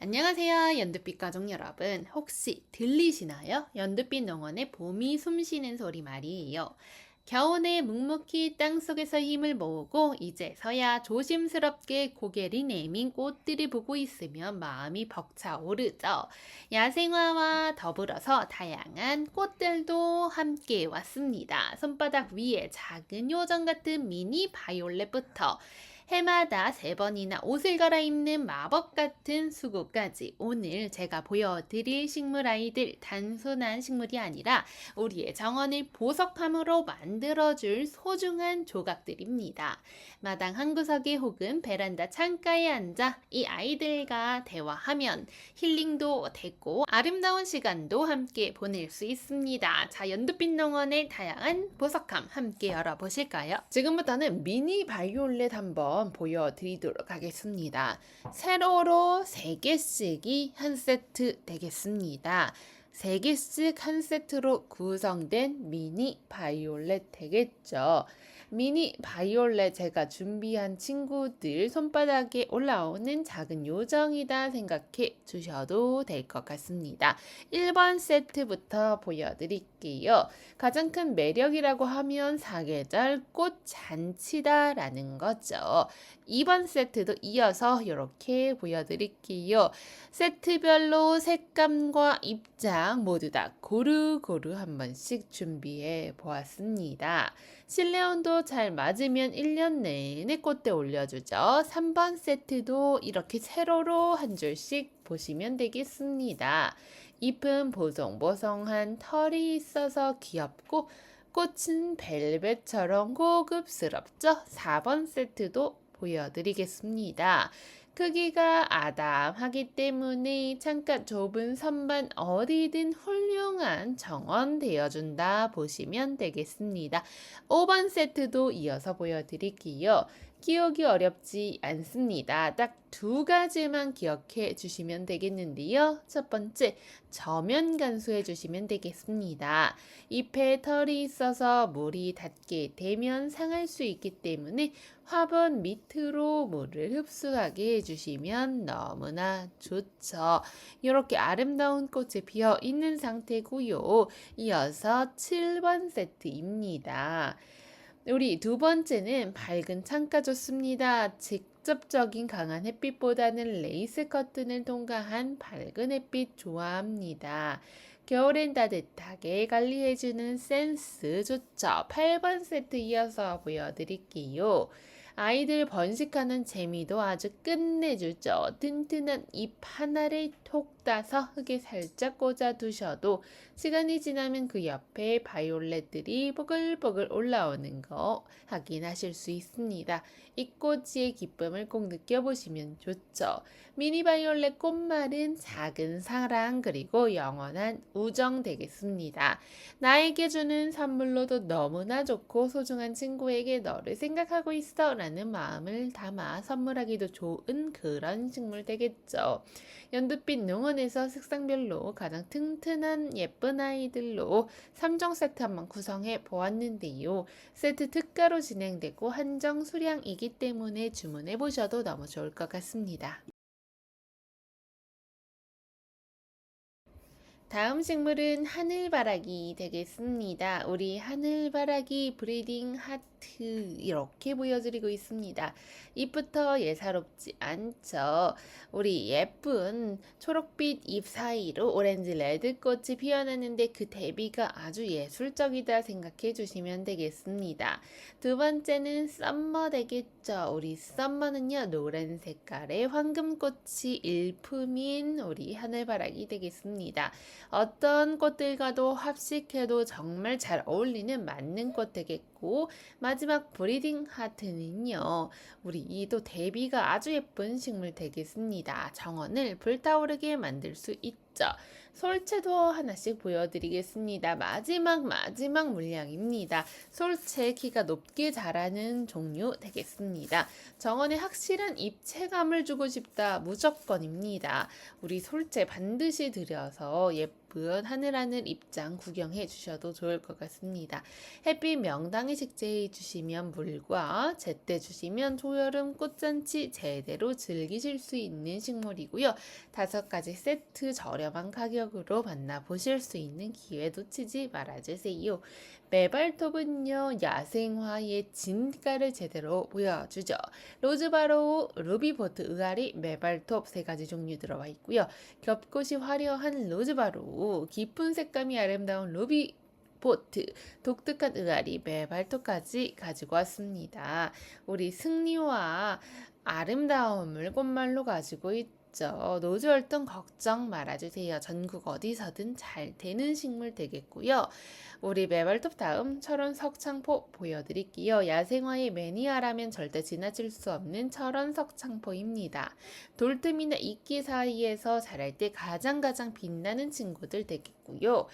안녕하세요, 연두빛 가족 여러분. 혹시 들리시나요? 연두빛 농원의 봄이 숨쉬는 소리 말이에요. 겨우내 묵묵히 땅속에서 힘을 모으고 이제서야 조심스럽게 고개를 내민 꽃들을 보고 있으면 마음이 벅차오르죠. 야생화와 더불어서 다양한 꽃들도 함께 왔습니다. 손바닥 위에 작은 요정 같은 미니 바이올렛부터 해마다 3번이나 옷을 갈아입는 마법 같은 수국까지 오늘 제가 보여드릴 식물 아이들 단순한 식물이 아니라 우리의 정원을 보석함으로 만들어줄 소중한 조각들입니다. 마당 한 구석에 혹은 베란다 창가에 앉아 이 아이들과 대화하면 힐링도 되고 아름다운 시간도 함께 보낼 수 있습니다. 자, 연두빛 농원의 다양한 보석함 함께 열어보실까요? 지금부터는 미니 바이올렛 한번 보여드리도록 하겠습니다. 세로로 3개씩이 한 세트 되겠습니다. 3개씩 한 세트로 구성된 미니 바이올렛 되겠죠. 미니 바이올렛 제가 준비한 친구들 손바닥에 올라오는 작은 요정이다 생각해 주셔도 될 것 같습니다. 1번 세트부터 보여드릴게요. 가장 큰 매력이라고 하면 사계절 꽃잔치다라는 거죠. 2번 세트도 이어서 이렇게 보여드릴게요. 세트별로 색감과 입장 모두 다 고루고루 한 번씩 준비해 보았습니다. 실내 온도 잘 맞으면 1년 내내 꽃대 올려주죠. 3번 세트도 이렇게 세로로 한 줄씩 보시면 되겠습니다. 잎은 보송보송한 털이 있어서 귀엽고 꽃은 벨벳처럼 고급스럽죠. 4번 세트도 보여드리겠습니다. 크기가 아담하기 때문에 창가 좁은 선반 어디든 훌륭한 정원 되어준다 보시면 되겠습니다. 5번 세트도 이어서 보여드릴게요. 기억이 어렵지 않습니다. 딱 2가지만 기억해 주시면 되겠는데요. 첫 번째, 저면 간수해 주시면 되겠습니다. 잎에 털이 있어서 물이 닿게 되면 상할 수 있기 때문에 화분 밑으로 물을 흡수하게 해주시면 너무나 좋죠. 이렇게 아름다운 꽃이 피어 있는 상태고요. 이어서 7번 세트입니다. 우리 2번째는 밝은 창가 좋습니다. 직접적인 강한 햇빛보다는 레이스 커튼을 통과한 밝은 햇빛 좋아합니다. 겨울엔 따뜻하게 관리해주는 센스 좋죠. 8번 세트 이어서 보여드릴게요. 아이들 번식하는 재미도 아주 끝내주죠. 튼튼한 잎 하나를 톡 따서 흙에 살짝 꽂아 두셔도 시간이 지나면 그 옆에 바이올렛들이 보글보글 올라오는 거 확인하실 수 있습니다. 이 꽃의 기쁨을 꼭 느껴보시면 좋죠. 미니 바이올렛 꽃말은 작은 사랑 그리고 영원한 우정 되겠습니다. 나에게 주는 선물로도 너무나 좋고 소중한 친구에게 너를 생각하고 있어 라는 마음을 담아 선물하기도 좋은 그런 식물 되겠죠. 연두빛 농원에서 색상별로 가장 튼튼한 예쁜 아이들로 3종 세트 한번 구성해 보았는데요. 세트 특가로 진행되고 한정 수량이기 때문에 주문해 보셔도 너무 좋을 것 같습니다. 다음 식물은 하늘바라기 되겠습니다. 우리 하늘바라기 브리딩 하트 이렇게 보여드리고 있습니다. 잎부터 예사롭지 않죠. 우리 예쁜 초록빛 잎 사이로 오렌지 레드꽃이 피어나는데 그 대비가 아주 예술적이다 생각해 주시면 되겠습니다. 2번째는 썸머 되겠죠. 우리 썸머는요 노란 색깔의 황금꽃이 일품인 우리 하늘바라기 되겠습니다. 어떤 꽃들과도 합식해도 정말 잘 어울리는 맞는 꽃 되겠고 마지막 브리딩 하트는요. 우리 이도 대비가 아주 예쁜 식물 되겠습니다. 정원을 불타오르게 만들 수 있죠. 솔채도 하나씩 보여드리겠습니다. 마지막 물량입니다. 솔채 키가 높게 자라는 종류 되겠습니다. 정원에 확실한 입체감을 주고 싶다 무조건입니다. 우리 솔채 반드시 들여서 예쁜 예쁜 하늘하늘 입장 구경해 주셔도 좋을 것 같습니다. 햇빛 명당에 식재해 주시면 물과 제때 주시면 초여름 꽃잔치 제대로 즐기실 수 있는 식물이고요. 5가지 세트 저렴한 가격으로 만나보실 수 있는 기회 놓치지 말아주세요. 메발톱은요, 야생화의 진가를 제대로 보여주죠. 로즈바로우, 루비포트, 의아리, 메발톱 3가지 종류 들어와 있고요. 겹꽃이 화려한 로즈바로우, 깊은 색감이 아름다운 루비 포트, 독특한 의아리, 메발톱까지 가지고 왔습니다. 우리 승리와 아름다움을 꽃말로 가지고 있죠. 노즈 활동 걱정 말아주세요. 전국 어디서든 잘 되는 식물 되겠고요. 우리 메발톱 다음 철원 석창포 보여드릴게요. 야생화의 매니아라면 절대 지나칠 수 없는 철원 석창포입니다. 돌틈이나 이끼 사이에서 자랄 때 가장 빛나는 친구들 되겠고요.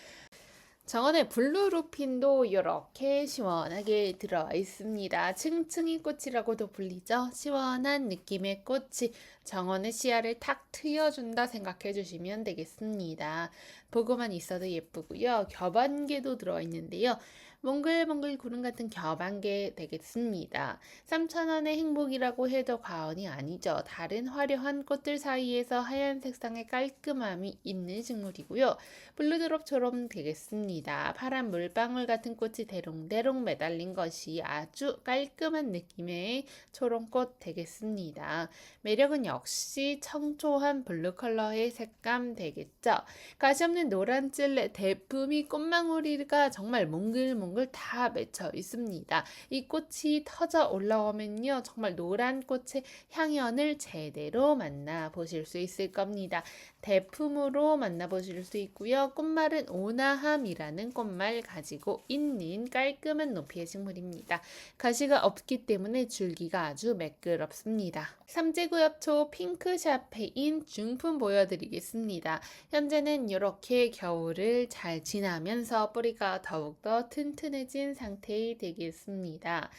정원의 블루루핀도 이렇게 시원하게 들어와 있습니다. 층층이 꽃이라고도 불리죠. 시원한 느낌의 꽃이 정원의 시야를 탁 트여준다 생각해 주시면 되겠습니다. 보고만 있어도 예쁘고요. 겹안개도 들어와 있는데요. 몽글몽글 구름 같은 겹안개 되겠습니다. 3,000원의 행복이라고 해도 과언이 아니죠. 다른 화려한 꽃들 사이에서 하얀 색상의 깔끔함이 있는 식물이고요. 블루드롭처럼 되겠습니다. 파란 물방울 같은 꽃이 대롱대롱 매달린 것이 아주 깔끔한 느낌의 초롱꽃 되겠습니다. 매력은 역시 청초한 블루 컬러의 색감 되겠죠. 가시없는 노란 찔레 대품이 꽃망울이가 정말 몽글몽글 다 맺혀 있습니다. 이 꽃이 터져 올라오면요, 정말 노란 꽃의 향연을 제대로 만나보실 수 있을 겁니다. 대품으로 만나보실 수 있고요. 꽃말은 오나함이라는 꽃말 가지고 있는 깔끔한 높이의 식물입니다. 가시가 없기 때문에 줄기가 아주 매끄럽습니다. 삼재구엽초 핑크샤페인 중품 보여드리겠습니다. 현재는 이렇게 겨울을 잘 지나면서 뿌리가 더욱더 튼튼해진 상태이 되겠습니다.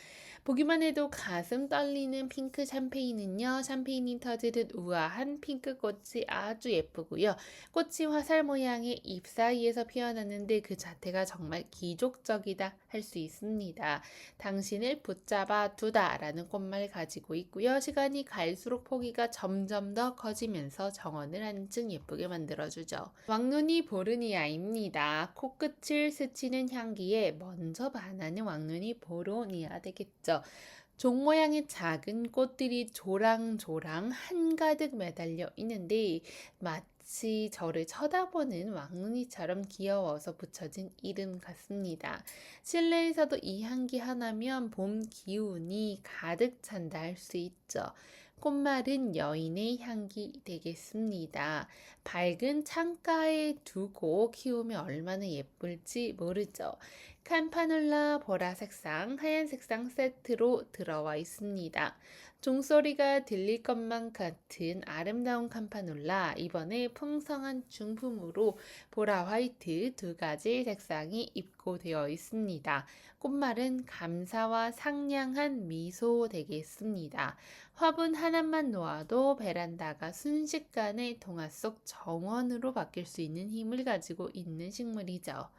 보기만 해도 가슴 떨리는 핑크 샴페인은요, 샴페인이 터지듯 우아한 핑크꽃이 아주 예쁘고요. 꽃이 화살 모양의 잎 사이에서 피어나는데 그 자태가 정말 기족적이다 할 수 있습니다. 당신을 붙잡아 두다 라는 꽃말 가지고 있고요. 시간이 갈수록 포기가 점점 더 커지면서 정원을 한층 예쁘게 만들어주죠. 왕눈이 보르니아입니다. 코끝을 스치는 향기에 먼저 반하는 왕눈이 보로니아 되겠죠. 종 모양의 작은 꽃들이 조랑조랑 한가득 매달려 있는데 마치 저를 쳐다보는 왕눈이처럼 귀여워서 붙여진 이름 같습니다. 실내에서도 이 향기 하나면 봄 기운이 가득 찬다 할 수 있죠. 꽃말은 여인의 향기 되겠습니다. 밝은 창가에 두고 키우면 얼마나 예쁠지 모르죠. 캄파놀라 보라 색상, 하얀 색상 세트로 들어와 있습니다. 종소리가 들릴 것만 같은 아름다운 캄파놀라, 이번에 풍성한 중품으로 보라 화이트 2가지 색상이 입고되어 있습니다. 꽃말은 감사와 상냥한 미소 되겠습니다. 화분 하나만 놓아도 베란다가 순식간에 동화 속 정원으로 바뀔 수 있는 힘을 가지고 있는 식물이죠.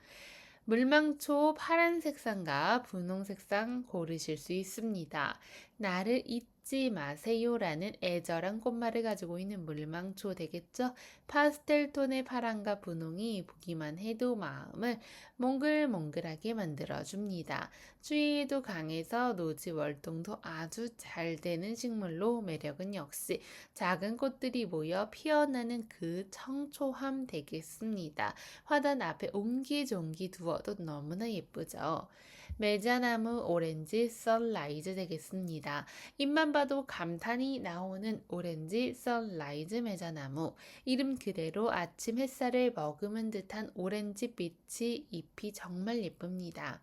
물망초 파란 색상과 분홍 색상 고르실 수 있습니다. 나를 잊지 마세요라는 애절한 꽃말을 가지고 있는 물망초 되겠죠? 파스텔 톤의 파란과 분홍이 보기만 해도 마음을 몽글몽글하게 만들어줍니다. 추위에도 강해서 노지 월동도 아주 잘 되는 식물로 매력은 역시 작은 꽃들이 모여 피어나는 그 청초함 되겠습니다. 화단 앞에 옹기종기 두어도 너무나 예쁘죠. 메자나무 오렌지 선라이즈 되겠습니다. 잎만 봐도 감탄이 나오는 오렌지 선라이즈 메자나무. 이름 그대로 아침 햇살을 머금은 듯한 오렌지빛이 잎이 정말 예쁩니다.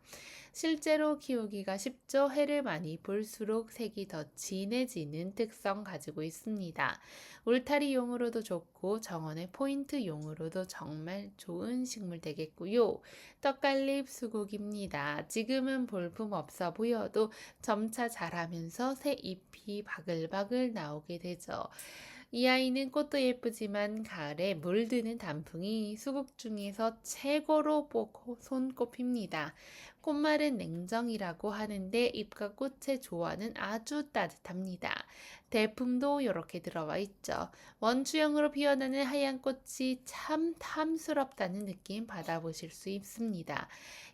실제로 키우기가 쉽죠. 해를 많이 볼수록 색이 더 진해지는 특성 가지고 있습니다. 울타리용으로도 좋고 정원의 포인트용으로도 정말 좋은 식물 되겠고요. 떡갈립 수국입니다. 지금은 볼품 없어 보여도 점차 자라면서 새 잎이 바글바글 나오게 되죠. 이 아이는 꽃도 예쁘지만 가을에 물드는 단풍이 수국 중에서 최고로 손꼽힙니다. 꽃말은 냉정이라고 하는데 잎과 꽃의 조화는 아주 따뜻합니다. 대품도 이렇게 들어와 있죠. 원추형으로 피어나는 하얀 꽃이 참 탐스럽다는 느낌 받아보실 수 있습니다.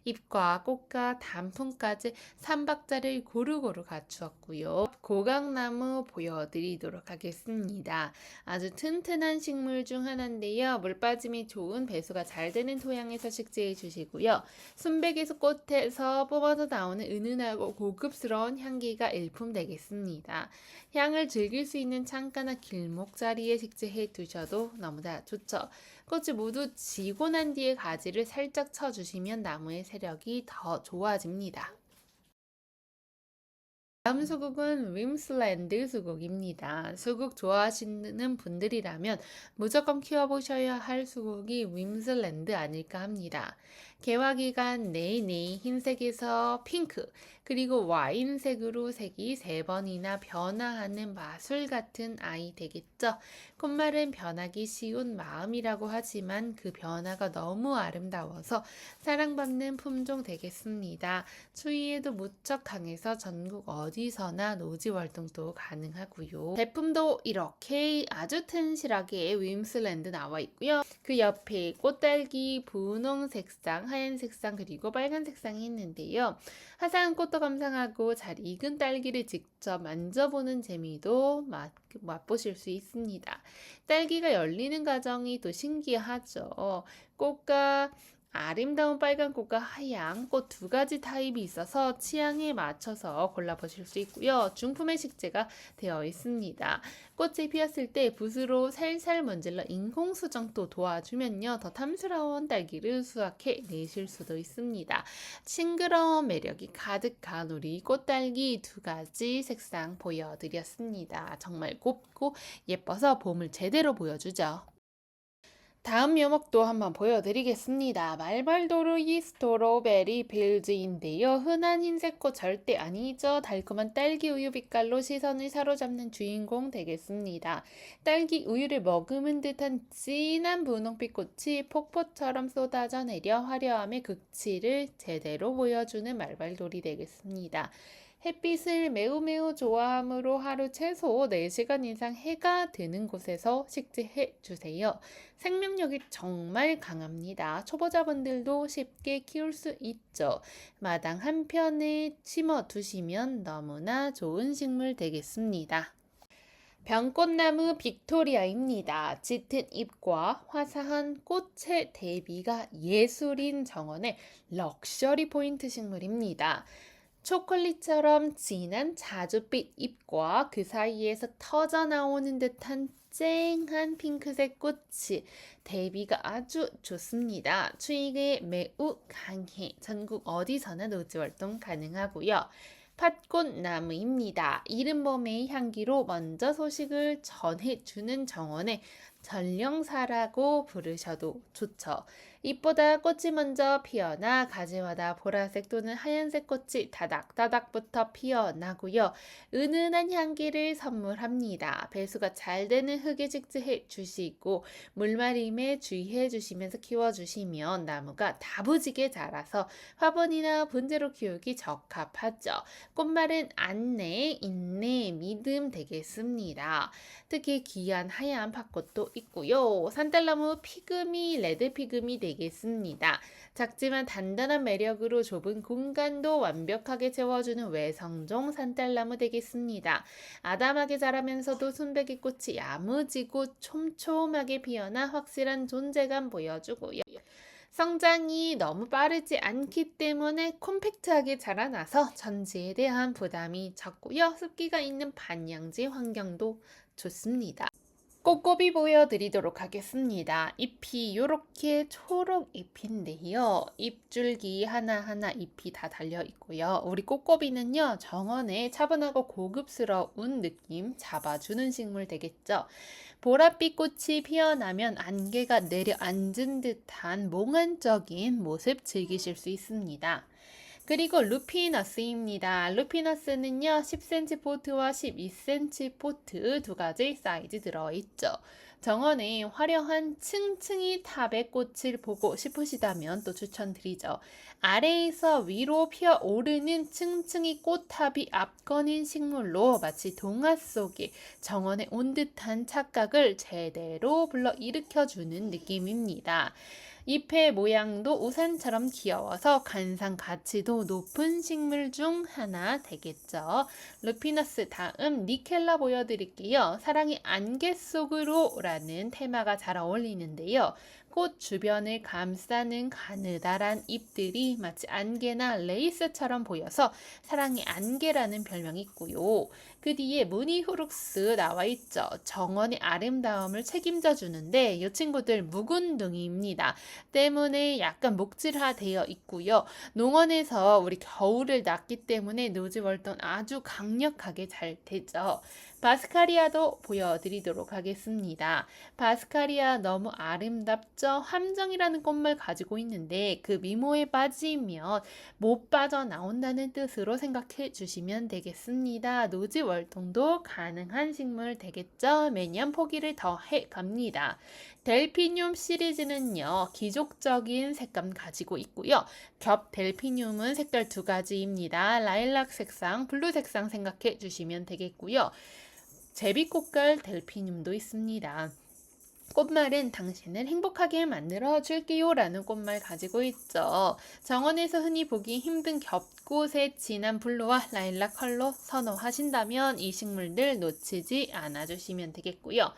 잎과 꽃과 단풍까지 3박자를 고루고루 갖추었고요. 고강나무 보여드리도록 하겠습니다. 아주 튼튼한 식물 중 하나인데요. 물 빠짐이 좋은 배수가 잘 되는 토양에서 식재해 주시고요. 순백에서 꽃에서 뽑아서 나오는 은은하고 고급스러운 향기가 일품 되겠습니다. 향을 즐길 수 있는 창가나 길목 자리에 식재해 두셔도 너무나 좋죠. 꽃이 모두 지고 난 뒤에 가지를 살짝 쳐주시면 나무의 세력이 더 좋아집니다. 다음 수국은 윈슬랜드 수국입니다. 수국 좋아하시는 분들이라면 무조건 키워보셔야 할 수국이 윈슬랜드 아닐까 합니다. 개화기간 내내 흰색에서 핑크, 그리고 와인색으로 색이 3번이나 변화하는 마술 같은 아이 되겠죠. 꽃말은 변하기 쉬운 마음이라고 하지만 그 변화가 너무 아름다워서 사랑받는 품종 되겠습니다. 추위에도 무척 강해서 전국 어디서나 노지 활동도 가능하고요. 제품도 이렇게 아주 튼실하게 윈슬랜드 나와 있고요. 그 옆에 꽃딸기 분홍 색상, 하얀 색상 그리고 빨간 색상이 있는데요. 화사한 꽃도 감상하고 잘 익은 딸기를 직접 만져보는 재미도 맛보실 수 있습니다. 딸기가 열리는 과정이 또 신기하죠. 꽃과 아름다운 빨간 꽃과 하얀 꽃 2가지 타입이 있어서 취향에 맞춰서 골라보실 수 있고요. 중품의 식재가 되어 있습니다. 꽃이 피었을 때 붓으로 살살 문질러 인공 수정도 도와주면요. 더 탐스러운 딸기를 수확해 내실 수도 있습니다. 싱그러운 매력이 가득한 우리 꽃딸기 2가지 색상 보여드렸습니다. 정말 곱고 예뻐서 봄을 제대로 보여주죠. 다음 묘목도 한번 보여드리겠습니다. 말발도르이 스토로베리 빌즈인데요. 흔한 흰색꽃 절대 아니죠. 달콤한 딸기 우유 빛깔로 시선을 사로잡는 주인공 되겠습니다. 딸기 우유를 머금은 듯한 진한 분홍빛 꽃이 폭포처럼 쏟아져 내려 화려함의 극치를 제대로 보여주는 말발돌이 되겠습니다. 햇빛을 매우 좋아하므로 하루 최소 4시간 이상 해가 드는 곳에서 식재해 주세요. 생명력이 정말 강합니다. 초보자분들도 쉽게 키울 수 있죠. 마당 한편에 심어 두시면 너무나 좋은 식물 되겠습니다. 병꽃나무 빅토리아입니다. 짙은 잎과 화사한 꽃의 대비가 예술인 정원의 럭셔리 포인트 식물입니다. 초콜릿처럼 진한 자줏빛 잎과 그 사이에서 터져 나오는 듯한 쨍한 핑크색 꽃이 대비가 아주 좋습니다. 추위에 매우 강해 전국 어디서나 노지 활동 가능하고요. 팥꽃나무입니다. 이른 봄의 향기로 먼저 소식을 전해주는 정원의 전령사라고 부르셔도 좋죠. 잎보다 꽃이 먼저 피어나 가지마다 보라색 또는 하얀색 꽃이 다닥다닥부터 피어나고요. 은은한 향기를 선물합니다. 배수가 잘 되는 흙에 식재해 주시고 물마림에 주의해 주시면서 키워주시면 나무가 다부지게 자라서 화분이나 분재로 키우기 적합하죠. 꽃말은 안내, 인내, 믿음 되겠습니다. 특히 귀한 하얀 팥꽃도 있고요. 산딸나무 피그미, 레드 피그미 되겠습니다. 작지만 단단한 매력으로 좁은 공간도 완벽하게 채워주는 외성종 산딸나무 되겠습니다. 아담하게 자라면서도 순백이 꽃이 야무지고 촘촘하게 피어나 확실한 존재감 보여주고요. 성장이 너무 빠르지 않기 때문에 콤팩트하게 자라나서 전지에 대한 부담이 적고요. 습기가 있는 반양지 환경도 좋습니다. 꽃꼽이 보여드리도록 하겠습니다. 잎이 이렇게 초록 잎인데요. 잎줄기 하나하나 잎이 다 달려 있고요. 우리 꽃꼽이는요, 정원에 차분하고 고급스러운 느낌 잡아주는 식물 되겠죠. 보랏빛 꽃이 피어나면 안개가 내려앉은 듯한 몽환적인 모습 즐기실 수 있습니다. 그리고 루피너스입니다. 루피너스는요, 10cm 포트와 12cm 포트 두 가지 사이즈 들어있죠. 정원에 화려한 층층이 탑의 꽃을 보고 싶으시다면 또 추천드리죠. 아래에서 위로 피어오르는 층층이 꽃탑이 앞거닌 식물로 마치 동화 속에 정원에 온 듯한 착각을 제대로 불러일으켜주는 느낌입니다. 잎의 모양도 우산처럼 귀여워서 관상 가치도 높은 식물 중 하나 되겠죠. 루피너스 다음 니켈라 보여드릴게요. 사랑이 안개 속으로 라는 테마가 잘 어울리는데요. 꽃 주변을 감싸는 가느다란 잎들이 마치 안개나 레이스처럼 보여서 사랑의 안개라는 별명이 있고요. 그 뒤에 무니후룩스 나와 있죠. 정원의 아름다움을 책임져 주는데 이 친구들 묵은둥이입니다. 때문에 약간 목질화되어 있고요. 농원에서 우리 겨울을 났기 때문에 노즈월동 아주 강력하게 잘 되죠. 바스카리아도 보여드리도록 하겠습니다. 바스카리아 너무 아름답죠? 함정이라는 꽃말 가지고 있는데 그 미모에 빠지면 못 빠져나온다는 뜻으로 생각해 주시면 되겠습니다. 노즈월동도 가능한 식물 되겠죠? 매년 포기를 더 해갑니다. 델피늄 시리즈는요, 기족적인 색감 가지고 있고요. 겹 델피늄은 색깔 두 가지입니다. 라일락 색상, 블루 색상 생각해 주시면 되겠고요. 제비꽃갈 델피늄도 있습니다. 꽃말은 당신을 행복하게 만들어 줄게요 라는 꽃말 가지고 있죠. 정원에서 흔히 보기 힘든 겹꽃의 진한 블루와 라일락 컬러 선호하신다면 이 식물들 놓치지 않아 주시면 되겠고요.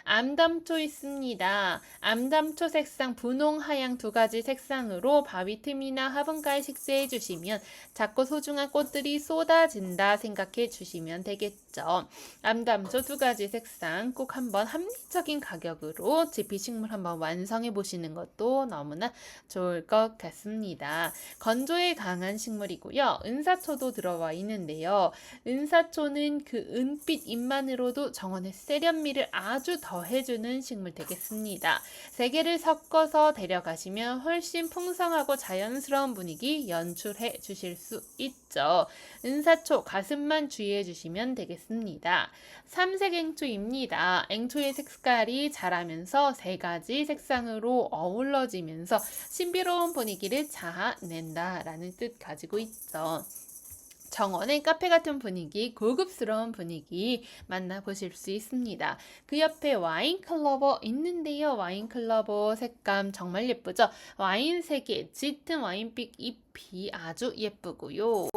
암담초 있습니다. 암담초 색상 분홍, 하양 두 가지 색상으로 바위 틈이나 화분가에 식재해 주시면 작고 소중한 꽃들이 쏟아진다 생각해 주시면 되겠죠. 암담초 두 가지 색상 꼭 한번 합리적인 가격으로 지피식물 한번 완성해 보시는 것도 너무나 좋을 것 같습니다. 건조에 강한 식물이고요. 은사초도 들어와 있는데요. 은사초는 그 은빛 잎만으로도 정원의 세련미를 아주 더해주는 식물 되겠습니다. 세 개를 섞어서 데려가시면 훨씬 풍성하고 자연스러운 분위기 연출해 주실 수 있죠. 은사초 가슴만 주의해 주시면 되겠습니다. 삼색 앵초입니다. 앵초의 색깔이 자라면서 세 가지 색상으로 어우러지면서 신비로운 분위기를 자아낸다라는 뜻 가지고 있죠. 정원의 카페 같은 분위기, 고급스러운 분위기 만나보실 수 있습니다. 그 옆에 와인 클로버 있는데요. 와인 클로버 색감 정말 예쁘죠? 와인색의 짙은 와인빛 잎이 아주 예쁘고요.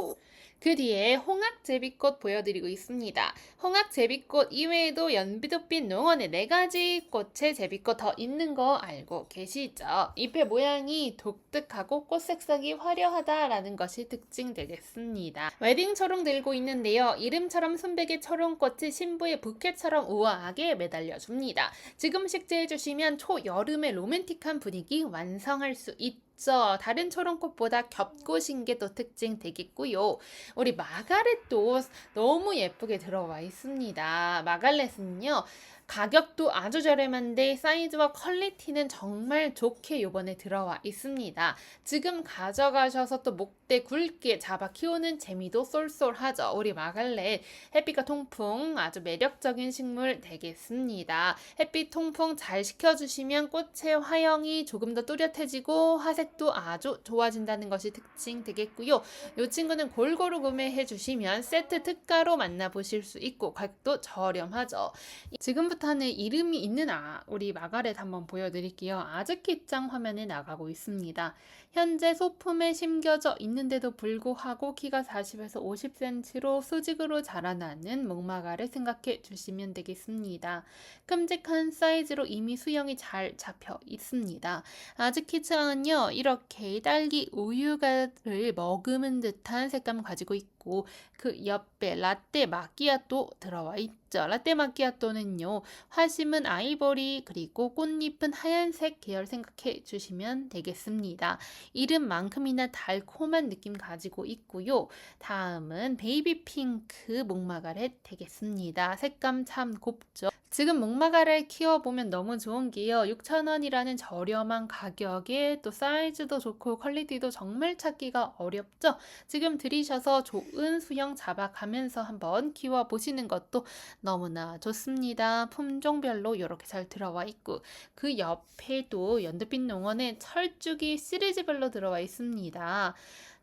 그 뒤에 홍학제비꽃 보여드리고 있습니다. 홍학제비꽃 이외에도 연비도빛 농원에 4가지 꽃의 제비꽃 더 있는 거 알고 계시죠? 잎의 모양이 독특하고 꽃 색상이 화려하다라는 것이 특징 되겠습니다. 웨딩 초롱 들고 있는데요. 이름처럼 순백의 초롱꽃이 신부의 부케처럼 우아하게 매달려줍니다. 지금 식재해주시면 초여름의 로맨틱한 분위기 완성할 수 있죠. 다른 초롱꽃보다 겹꽃인 게 또 특징 되겠고요. 우리 마가렛도 너무 예쁘게 들어와 있습니다. 마갈렛은요. 가격도 아주 저렴한데 사이즈와 퀄리티는 정말 좋게 요번에 들어와 있습니다. 지금 가져가셔서 또 목대 굵게 잡아 키우는 재미도 쏠쏠하죠. 우리 마갈렛 햇빛과 통풍 아주 매력적인 식물 되겠습니다. 햇빛 통풍 잘 시켜주시면 꽃의 화형이 조금 더 뚜렷해지고 화색도 아주 좋아진다는 것이 특징 되겠고요. 이 친구는 골고루 구매해 주시면 세트 특가로 만나보실 수 있고 가격도 저렴하죠. 지금부터는 이름이 있는 우리 마가렛 한번 보여드릴게요. 아즈키짱 화면에 나가고 있습니다. 현재 소품에 심겨져 있는데도 불구하고 키가 40에서 50cm로 수직으로 자라나는 목마가렛 생각해 주시면 되겠습니다. 큼직한 사이즈로 이미 수영이 잘 잡혀 있습니다. 아즈키짱은요 이렇게 딸기 우유를 머금은 듯한 색감 가지고 있고 있고 그 옆에 라떼 마끼아또 들어와 있죠. 라떼 마끼아또는요, 화심은 아이보리 그리고 꽃잎은 하얀색 계열 생각해 주시면 되겠습니다. 이름만큼이나 달콤한 느낌 가지고 있고요. 다음은 베이비 핑크 목마가렛 되겠습니다. 색감 참 곱죠. 지금 목마가렛 키워보면 너무 좋은 게요, 6,000원이라는 저렴한 가격에 또 사이즈도 좋고 퀄리티도 정말 찾기가 어렵죠. 지금 들이셔서 좋은 수영 잡아가면서 한번 키워보시는 것도 너무나 좋습니다. 품종별로 이렇게 잘 들어와 있고 그 옆에도 연두빛 농원에 철쭉이 시리즈별로 들어와 있습니다.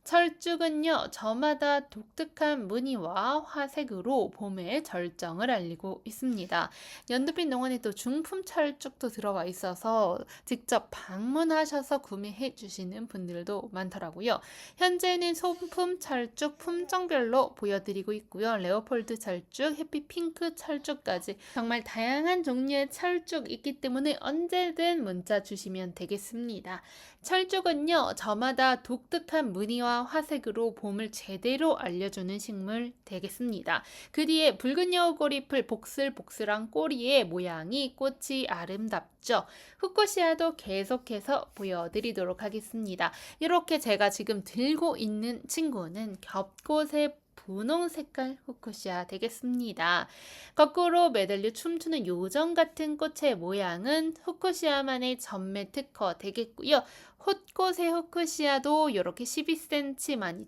철쭉은요, 저마다 독특한 무늬와 화색으로 봄의 절정을 알리고 있습니다. 연두빛 농원에 또 중품 철쭉도 들어와 있어서 직접 방문하셔서 구매해 주시는 분들도 많더라고요. 현재는 소품 철쭉 품종별로 보여드리고 있고요. 레오폴드 철쭉, 해피 핑크 철쭉까지 정말 다양한 종류의 철쭉 있기 때문에 언제든 문자 주시면 되겠습니다. 철쭉은요, 저마다 독특한 무늬와 화색으로 봄을 제대로 알려주는 식물 되겠습니다. 그 뒤에 붉은 여우꼬리풀 복슬복슬한 꼬리의 모양이 꽃이 아름답죠. 후쿠시아도 계속해서 보여드리도록 하겠습니다. 이렇게 제가 지금 들고 있는 친구는 겹꽃의 분홍 색깔 후쿠시아 되겠습니다. 거꾸로 매달려 춤추는 요정 같은 꽃의 모양은 후쿠시아만의 전매 특허 되겠고요. 헛꽃의 후쿠시아도 이렇게 12cm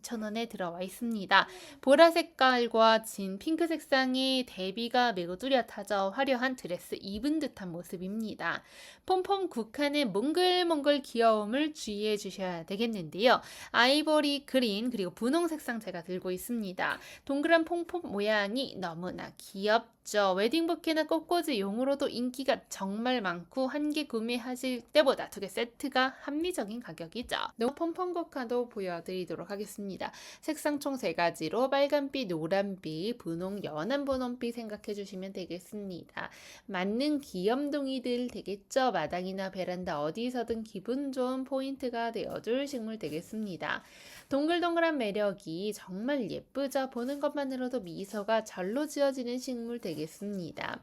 12,000원에 들어와 있습니다. 보라 색깔과 진 핑크 색상의 대비가 매우 뚜렷하죠. 화려한 드레스 입은 듯한 모습입니다. 폼폼 국한의 몽글몽글 귀여움을 주의해 주셔야 되겠는데요. 아이보리 그린 그리고 분홍 색상 제가 들고 있습니다. 동그란 폼폼 모양이 너무나 귀엽죠. 웨딩 부케나 꽃꽂이 용으로도 인기가 정말 많고 한 개 구매하실 때보다 두 개 세트가 합리적인 가격이죠. 폼폼 코카도 보여드리도록 하겠습니다. 색상 총 3가지로 빨간빛, 노란빛, 분홍, 연한 분홍빛 생각해 주시면 되겠습니다. 맞는 귀염둥이들 되겠죠. 마당이나 베란다 어디서든 기분 좋은 포인트가 되어줄 식물 되겠습니다. 동글동글한 매력이 정말 예쁘죠. 보는 것만으로도 미소가 절로 지어지는 식물 되겠습니다.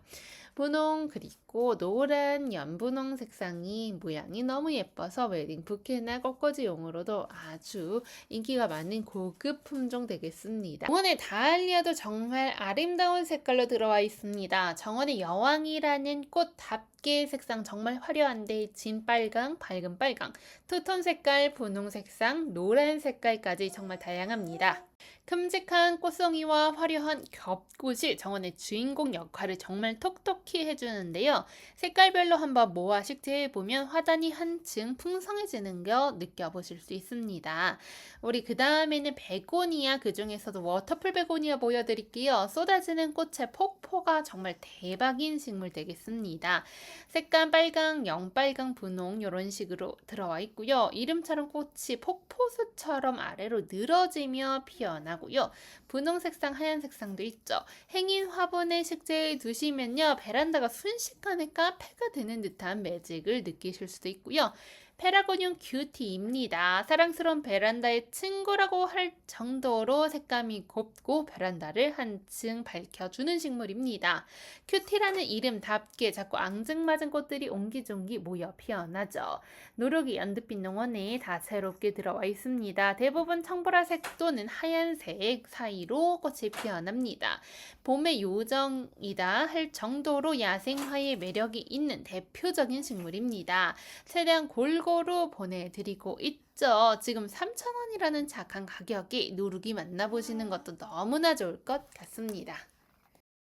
분홍 그리고 노란 연분홍 색상이 모양이 너무 예뻐서 웨딩 부케나 꽃꽂이용으로도 아주 인기가 많은 고급 품종 되겠습니다. 정원의 다알리아도 정말 아름다운 색깔로 들어와 있습니다. 정원의 여왕이라는 꽃답게 색상 정말 화려한데 진빨강, 밝은 빨강, 투톤 색깔, 분홍 색상, 노란 색깔까지 정말 다양합니다. 큼직한 꽃송이와 화려한 겹꽃이 정원의 주인공 역할을 정말 톡톡히 해주는데요. 색깔별로 한번 모아 식재해보면 화단이 한층 풍성해지는 거 느껴보실 수 있습니다. 우리 그 다음에는 베고니아, 그 중에서도 워터풀 베고니아 보여드릴게요. 쏟아지는 꽃의 폭포가 정말 대박인 식물 되겠습니다. 색감 빨강, 영빨강, 분홍 이런 식으로 들어와 있고요. 이름처럼 꽃이 폭포수처럼 아래로 늘어지며 피어나고요. 분홍 색상, 하얀 색상도 있죠. 행인 화분에 식재해 두시면요, 베란다가 순식간에 카페가 되는 듯한 매직을 느끼실 수도 있고요. 페라고늄 큐티입니다. 사랑스러운 베란다의 친구라고 할 정도로 색감이 곱고 베란다를 한층 밝혀주는 식물입니다. 큐티라는 이름답게 자꾸 앙증맞은 꽃들이 옹기종기 모여 피어나죠. 노르기 연두빛 농원에 다채롭게 들어와 있습니다. 대부분 청보라색 또는 하얀색 사이로 꽃이 피어납니다. 봄의 요정이다 할 정도로 야생화의 매력이 있는 대표적인 식물입니다. 최대한 골고루 보내드리고 있죠. 지금 3,000원이라는 착한 가격에 누룩이 만나보시는 것도 너무나 좋을 것 같습니다.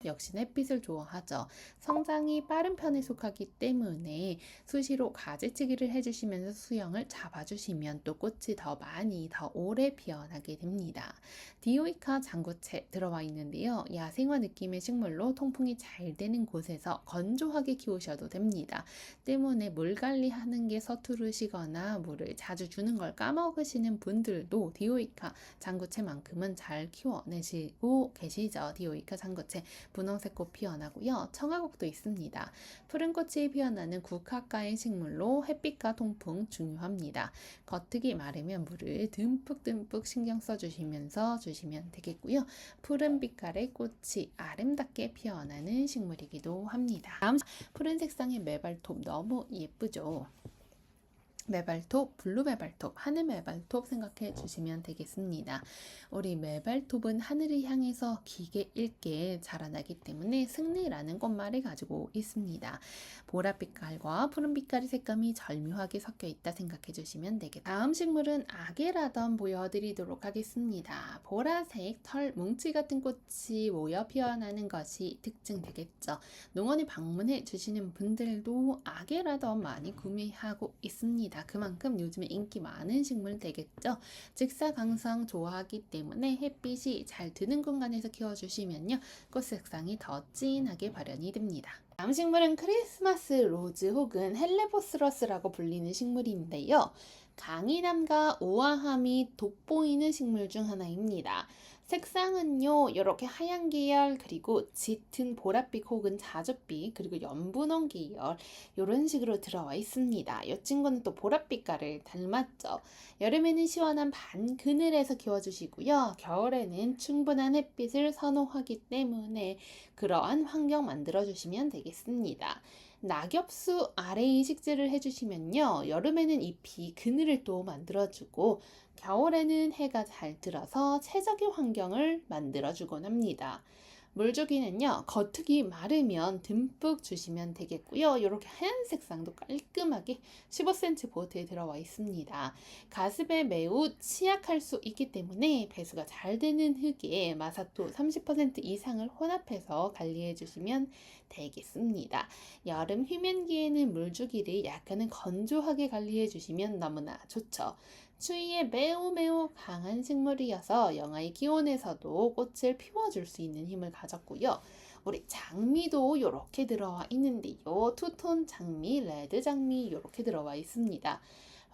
역시 햇빛을 좋아하죠. 성장이 빠른 편에 속하기 때문에 수시로 가지치기를 해주시면서 수영을 잡아주시면 또 꽃이 더 많이 더 오래 피어나게 됩니다. 디오이카 장구채 들어와 있는데요. 야생화 느낌의 식물로 통풍이 잘 되는 곳에서 건조하게 키우셔도 됩니다. 때문에 물 관리하는 게 서투르시거나 물을 자주 주는 걸 까먹으시는 분들도 디오이카 장구채만큼은 잘 키워내시고 계시죠. 디오이카 장구채 분홍색 꽃 피어나고요. 청아국도 있습니다. 푸른 꽃이 피어나는 국화과의 식물로 햇빛과 통풍 중요합니다. 겉흙이 마르면 물을 듬뿍 신경 써주시면서 주시면 되겠고요. 푸른 빛깔의 꽃이 아름답게 피어나는 식물이기도 합니다. 다음 푸른 색상의 메발톱 너무 예쁘죠? 메발톱, 블루 메발톱, 하늘 메발톱 생각해 주시면 되겠습니다. 우리 메발톱은 하늘을 향해서 기계 있게 자라나기 때문에 승리라는 꽃말을 가지고 있습니다. 보랏빛깔과 푸른빛깔의 색감이 절묘하게 섞여 있다 생각해 주시면 되겠다. 다음 식물은 아게라던 보여드리도록 하겠습니다. 보라색 털 뭉치 같은 꽃이 모여 피어나는 것이 특징되겠죠. 농원에 방문해 주시는 분들도 아게라던 많이 구매하고 있습니다. 그만큼 요즘에 인기 많은 식물 되겠죠. 직사광선 좋아하기 때문에 햇빛이 잘 드는 공간에서 키워주시면요, 꽃 색상이 더 진하게 발현이 됩니다. 다음 식물은 크리스마스 로즈 혹은 헬레보스러스라고 불리는 식물인데요. 강인함과 우아함이 돋보이는 식물 중 하나입니다. 색상은요, 이렇게 하얀 계열, 그리고 짙은 보랏빛 혹은 자줏빛, 그리고 연분홍 계열 이런 식으로 들어와 있습니다. 이 친구는 또 보랏빛깔을 닮았죠. 여름에는 시원한 반 그늘에서 키워주시고요. 겨울에는 충분한 햇빛을 선호하기 때문에 그러한 환경 만들어주시면 되겠습니다. 낙엽수 아래에 식재를 해주시면요, 여름에는 잎이 그늘을 또 만들어주고 겨울에는 해가 잘 들어서 최적의 환경을 만들어주곤 합니다. 물주기는요, 겉흙이 마르면 듬뿍 주시면 되겠고요. 이렇게 하얀 색상도 깔끔하게 15cm 보트에 들어와 있습니다. 가습에 매우 취약할 수 있기 때문에 배수가 잘 되는 흙에 마사토 30% 이상을 혼합해서 관리해 주시면 되겠습니다. 여름 휴면기에는 물주기를 약간은 건조하게 관리해 주시면 너무나 좋죠. 추위에 매우 강한 식물이어서 영하의 기온에서도 꽃을 피워줄 수 있는 힘을 가졌고요. 우리 장미도 이렇게 들어와 있는데요. 투톤 장미, 레드 장미 이렇게 들어와 있습니다.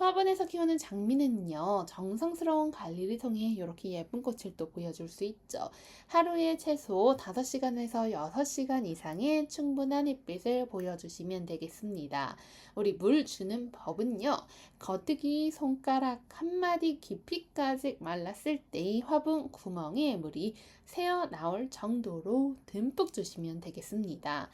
화분에서 키우는 장미는요, 정성스러운 관리를 통해 이렇게 예쁜 꽃을 또 보여줄 수 있죠. 하루에 최소 5시간에서 6시간 이상의 충분한 햇빛을 보여주시면 되겠습니다. 우리 물 주는 법은요, 겉흙이 손가락 한 마디 깊이까지 말랐을 때 화분 구멍에 물이 새어 나올 정도로 듬뿍 주시면 되겠습니다.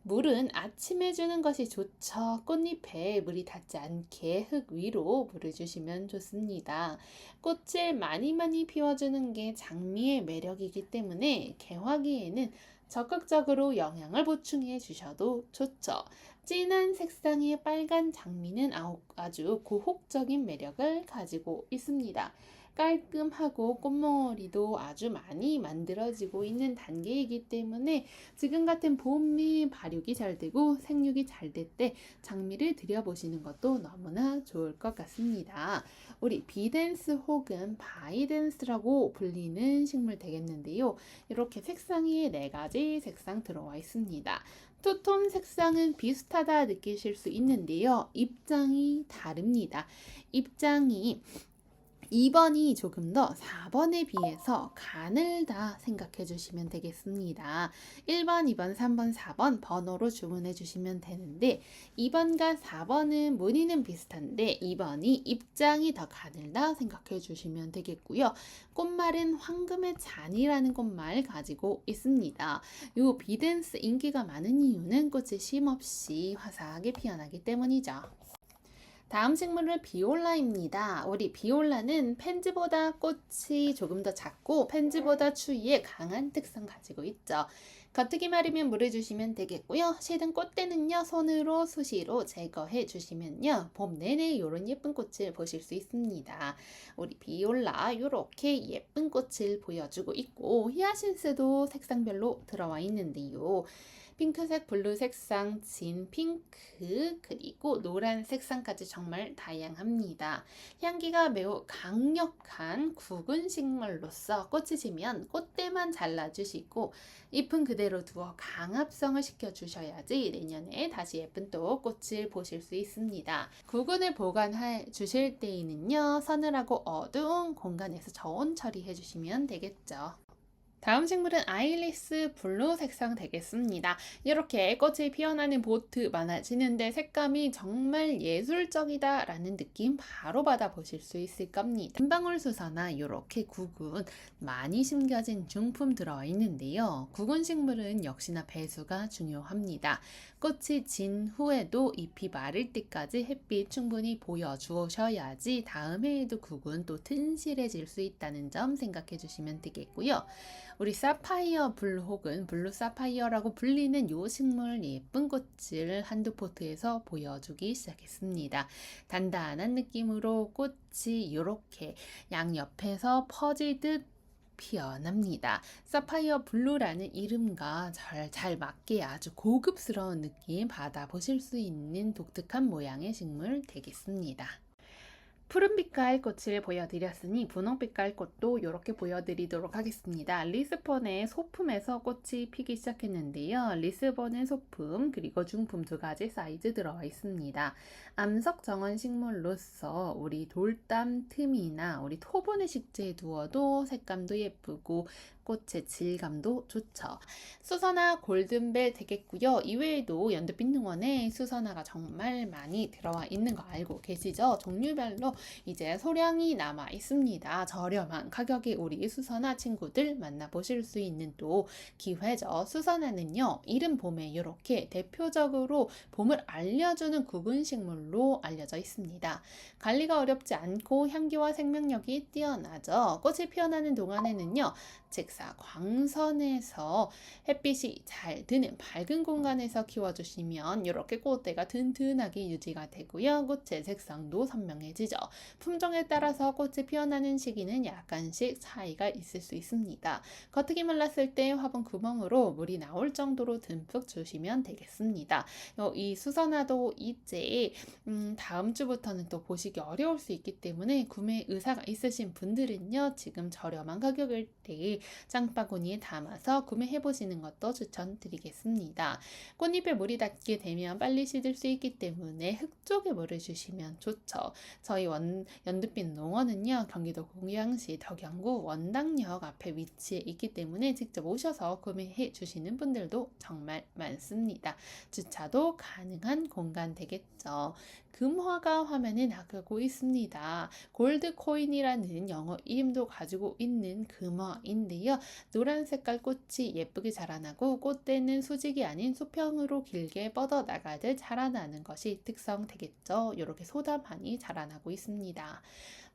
물은 아침에 주는 것이 좋죠. 꽃잎에 물이 닿지 않게 흙 위로 물을 주시면 좋습니다. 꽃을 많이 피워주는 게 장미의 매력이기 때문에 개화기에는 적극적으로 영양을 보충해 주셔도 좋죠. 진한 색상의 빨간 장미는 아주 고혹적인 매력을 가지고 있습니다. 깔끔하고 꽃몽오리도 아주 많이 만들어지고 있는 단계이기 때문에 지금 같은 봄이 발육이 잘 되고 생육이 잘 될 때 장미를 들여보시는 것도 너무나 좋을 것 같습니다. 우리 비댄스 혹은 바이댄스라고 불리는 식물 되겠는데요. 이렇게 색상이 4가지 색상 들어와 있습니다. 투톤 색상은 비슷하다 느끼실 수 있는데요. 입장이 다릅니다. 입장이 2번이 조금 더 4번에 비해서 가늘다 생각해 주시면 되겠습니다. 1번, 2번, 3번, 4번 번호로 주문해 주시면 되는데 2번과 4번은 무늬는 비슷한데 2번이 입장이 더 가늘다 생각해 주시면 되겠고요. 꽃말은 황금의 잔이라는 꽃말 가지고 있습니다. 이 비댄스 인기가 많은 이유는 꽃이 쉼없이 화사하게 피어나기 때문이죠. 다음 식물은 비올라입니다. 우리 비올라는 펜지보다 꽃이 조금 더 작고 펜지보다 추위에 강한 특성 가지고 있죠. 겉흙이 마르면 물을 주시면 되겠고요. 시든 꽃대는요, 손으로 수시로 제거해 주시면요, 봄 내내 이런 예쁜 꽃을 보실 수 있습니다. 우리 비올라 이렇게 예쁜 꽃을 보여주고 있고 히아신스도 색상별로 들어와 있는데요. 핑크색, 블루 색상, 진 핑크, 그리고 노란 색상까지 정말 다양합니다. 향기가 매우 강력한 굵은 식물로서 꽃이 지면 꽃대만 잘라주시고 잎은 그대로 두어 강합성을 시켜주셔야지 내년에 다시 예쁜 또 꽃을 보실 수 있습니다. 구근을 보관해 주실 때에는요, 서늘하고 어두운 공간에서 저온 처리해 주시면 되겠죠. 다음 식물은 아이리스 블루 색상 되겠습니다. 이렇게 꽃이 피어나는 보트 많아지는데 색감이 정말 예술적이다 라는 느낌 바로 받아보실 수 있을 겁니다. 금방울 수서나 이렇게 구근 많이 심겨진 중품 들어있는데요. 구근 식물은 역시나 배수가 중요합니다. 꽃이 진 후에도 잎이 마를 때까지 햇빛 충분히 보여주셔야지 다음 해에도 구근 또 튼실해질 수 있다는 점 생각해 주시면 되겠고요. 우리 사파이어 블루 혹은 블루 사파이어라고 불리는 요 식물 예쁜 꽃을 한두 포트에서 보여주기 시작했습니다. 단단한 느낌으로 꽃이 이렇게 양옆에서 퍼지듯 피어납니다. 사파이어 블루라는 이름과 잘 맞게 아주 고급스러운 느낌 받아보실 수 있는 독특한 모양의 식물 되겠습니다. 푸른빛깔 꽃을 보여드렸으니 분홍빛깔 꽃도 이렇게 보여드리도록 하겠습니다. 리스본의 소품에서 꽃이 피기 시작했는데요. 리스본의 소품 그리고 중품 두 가지 사이즈 들어와 있습니다. 암석 정원 식물로서 우리 돌담 틈이나 우리 토분의 식재에 두어도 색감도 예쁘고 꽃의 질감도 좋죠. 수선화 골든벨 되겠고요. 이외에도 연두빛 능원에 수선화가 정말 많이 들어와 있는 거 알고 계시죠? 종류별로 이제 소량이 남아 있습니다. 저렴한 가격에 우리 수선화 친구들 만나보실 수 있는 또 기회죠. 수선화는요, 이른 봄에 이렇게 대표적으로 봄을 알려주는 구근 식물로 알려져 있습니다. 관리가 어렵지 않고 향기와 생명력이 뛰어나죠. 꽃이 피어나는 동안에는요, 즉사 광선에서 햇빛이 잘 드는 밝은 공간에서 키워주시면 이렇게 꽃대가 튼튼하게 유지가 되고요. 꽃의 색상도 선명해지죠. 품종에 따라서 꽃이 피어나는 시기는 약간씩 차이가 있을 수 있습니다. 겉흙이 말랐을 때 화분 구멍으로 물이 나올 정도로 듬뿍 주시면 되겠습니다. 이 수선화도 이제 다음 주부터는 또 보시기 어려울 수 있기 때문에 구매 의사가 있으신 분들은요, 지금 저렴한 가격일 때 장바구니에 담아서 구매해 보시는 것도 추천드리겠습니다. 꽃잎에 물이 닿게 되면 빨리 시들 수 있기 때문에 흙 쪽에 물을 주시면 좋죠. 저희 연두빛 농원은요, 경기도 공양시 덕양구 원당역 앞에 위치해 있기 때문에 직접 오셔서 구매해 주시는 분들도 정말 많습니다. 주차도 가능한 공간 되겠죠. 금화가 화면에 나가고 있습니다. 골드 코인이라는 영어 이름도 가지고 있는 금화인데요. 노란 색깔 꽃이 예쁘게 자라나고 꽃대는 수직이 아닌 수평으로 길게 뻗어 나가듯 자라나는 것이 특성 되겠죠. 이렇게 소담하니 자라나고 있습니다.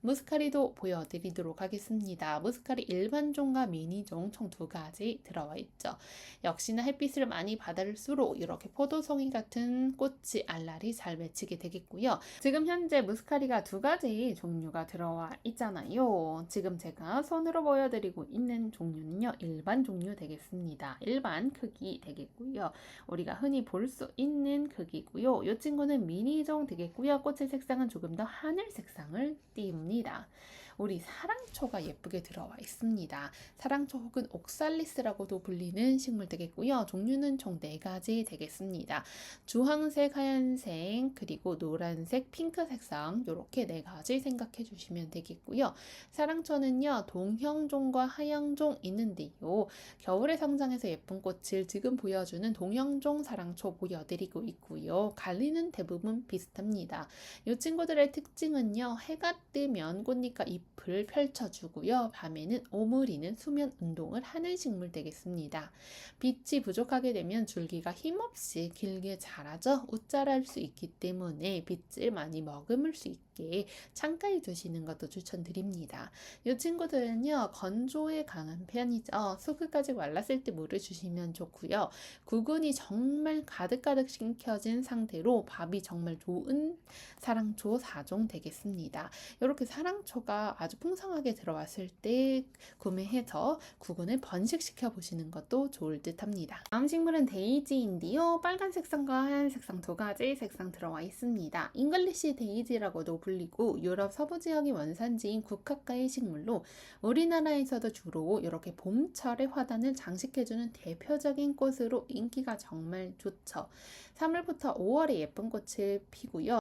무스카리도 보여드리도록 하겠습니다. 무스카리 일반종과 미니종 총 두 가지 들어와 있죠. 역시나 햇빛을 많이 받을수록 이렇게 포도송이 같은 꽃이 알알이 잘 맺히게 되겠고요. 지금 현재 무스카리가 두 가지 종류가 들어와 있잖아요. 지금 제가 손으로 보여드리고 있는 종류는요, 일반 종류 되겠습니다. 일반 크기 되겠고요. 우리가 흔히 볼 수 있는 크기고요. 이 친구는 미니종 되겠고요. 꽃의 색상은 조금 더 하늘 색상을 띄웁니다. 우리 사랑초가 예쁘게 들어와 있습니다. 사랑초 혹은 옥살리스라고도 불리는 식물 되겠고요. 종류는 총 4가지 되겠습니다. 주황색, 하얀색, 그리고 노란색, 핑크 색상 이렇게 4가지 생각해 주시면 되겠고요. 사랑초는요, 동형종과 하양종 있는데요. 겨울에 성장해서 예쁜 꽃을 지금 보여주는 동형종 사랑초 보여드리고 있고요. 관리는 대부분 비슷합니다. 이 친구들의 특징은요, 해가 뜨면 꽃잎과 잎을 펼쳐주고요. 밤에는 오므리는 수면 운동을 하는 식물 되겠습니다. 빛이 부족하게 되면 줄기가 힘없이 길게 자라죠. 웃자랄 수 있기 때문에 빛을 많이 머금을 수 있게 창가에 두시는 것도 추천드립니다. 이 친구들은요, 건조에 강한 편이죠. 수끝까지 말랐을 때 물을 주시면 좋고요. 구근이 정말 가득가득 심겨진 상태로 밥이 정말 좋은 사랑초 4종 되겠습니다. 이렇게 사랑초가 아주 풍성하게 들어왔을 때 구매해서 구근을 번식시켜 보시는 것도 좋을 듯 합니다. 다음 식물은 데이지인데요. 빨간 색상과 하얀 색상 두 가지 색상 들어와 있습니다. 잉글리시 데이지라고도 불리고 유럽 서부 지역이 원산지인 국화과의 식물로 우리나라에서도 주로 이렇게 봄철의 화단을 장식해주는 대표적인 꽃으로 인기가 정말 좋죠. 3월부터 5월에 예쁜 꽃을 피고요.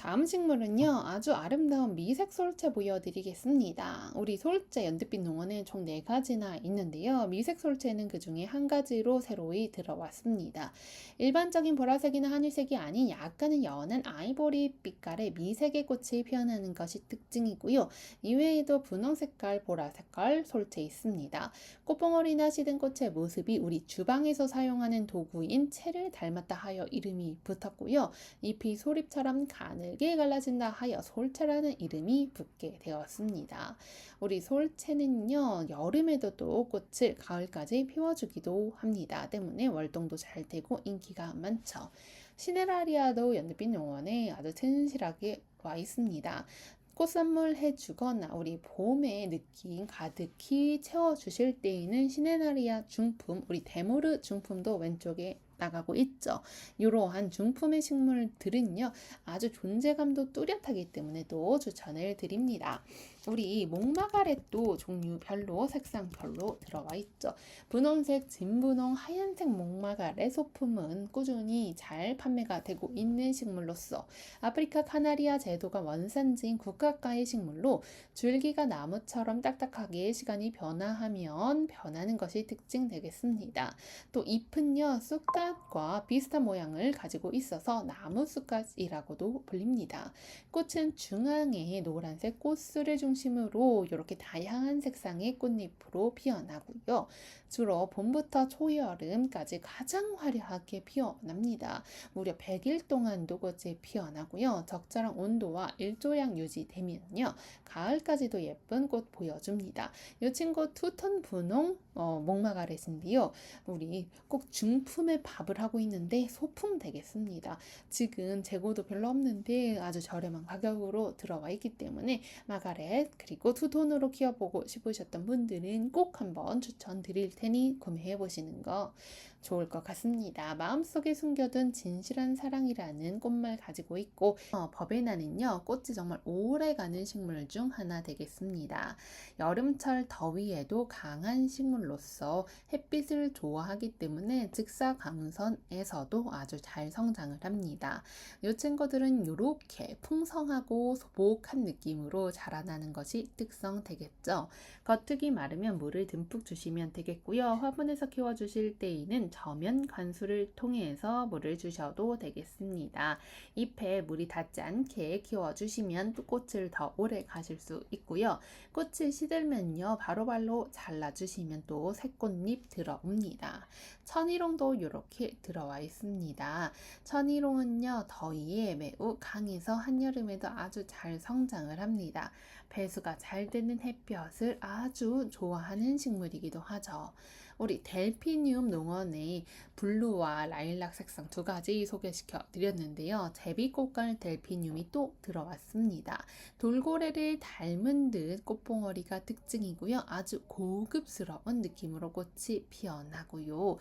다음 식물은요, 아주 아름다운 미색 솔채 보여드리겠습니다. 우리 솔채 연두빛 농원에 총 4가지나 있는데요. 미색 솔채는 그 중에 한 가지로 새로이 들어왔습니다. 일반적인 보라색이나 하늘색이 아닌 약간은 연한 아이보리 빛깔의 미색의 꽃이 피어나는 것이 특징이고요. 이외에도 분홍 색깔, 보라 색깔 솔채 있습니다. 꽃봉오리나 시든 꽃의 모습이 우리 주방에서 사용하는 도구인 채를 닮았다 하여 이름이 붙었고요. 잎이 소립처럼 가늘게 갈라진다 하여 솔채라는 이름이 붙게 되었습니다. 우리 솔채는요, 여름에도 또 꽃을 가을까지 피워주기도 합니다. 때문에 월동도 잘 되고 인기가 많죠. 시네라리아도 연두빛 농원에 아주 튼실하게 와 있습니다. 꽃 선물해 주거나 우리 봄의 느낌 가득히 채워주실 때에는 시네라리아 중품, 우리 데모르 중품도 왼쪽에 나가고 있죠. 이러한 중품의 식물들은요, 아주 존재감도 뚜렷하기 때문에 또 추천을 드립니다. 우리 목마가렛도 종류별로 색상별로 들어와 있죠. 분홍색 진분홍, 하얀색 목마가렛 소품은 꾸준히 잘 판매가 되고 있는 식물로서 아프리카 카나리아 제도가 원산지인 국가가의 식물로 줄기가 나무처럼 딱딱하게 시간이 변화하면 변하는 것이 특징 되겠습니다. 또 잎은요, 쑥갓과 비슷한 모양을 가지고 있어서 나무 쑥갓이라고도 불립니다. 꽃은 중앙에 노란색 꽃술을 중심으로 이렇게 다양한 색상의 꽃잎으로 피어나고요. 주로 봄부터 초여름까지 가장 화려하게 피어납니다. 무려 100일 동안도 꽃이 피어나고요. 적절한 온도와 일조량 유지되면요, 가을까지도 예쁜 꽃 보여줍니다. 이 친구 투톤 분홍 목마가렛인데요. 우리 꼭 중품의 밥을 하고 있는데 소품 되겠습니다. 지금 재고도 별로 없는데 아주 저렴한 가격으로 들어와 있기 때문에 마가렛 그리고 투톤으로 키워보고 싶으셨던 분들은 꼭 한번 추천드릴 테니 구매해 보시는 거 좋을 것 같습니다. 마음속에 숨겨둔 진실한 사랑이라는 꽃말 가지고 있고 버베나는요, 꽃이 정말 오래가는 식물 중 하나 되겠습니다. 여름철 더위에도 강한 식물로서 햇빛을 좋아하기 때문에 직사광선에서도 아주 잘 성장을 합니다. 이 친구들은 이렇게 풍성하고 소복한 느낌으로 자라나는 것이 특성 되겠죠. 겉흙이 마르면 물을 듬뿍 주시면 되겠고요. 화분에서 키워주실 때에는 저면 관수를 통해서 물을 주셔도 되겠습니다. 잎에 물이 닿지 않게 키워주시면 또 꽃을 더 오래 가실 수 있고요. 꽃이 시들면요, 바로바로 잘라주시면 또 새 꽃잎 들어옵니다. 천일홍도 이렇게 들어와 있습니다. 천일홍은요, 더위에 매우 강해서 한여름에도 아주 잘 성장을 합니다. 배수가 잘 되는 햇볕을 아주 좋아하는 식물이기도 하죠. 우리 델피늄 농원의 블루와 라일락 색상 2가지 소개시켜 드렸는데요. 제비꽃갈 델피늄이 또 들어왔습니다. 돌고래를 닮은 듯 꽃봉오리가 특징이고요. 아주 고급스러운 느낌으로 꽃이 피어나고요.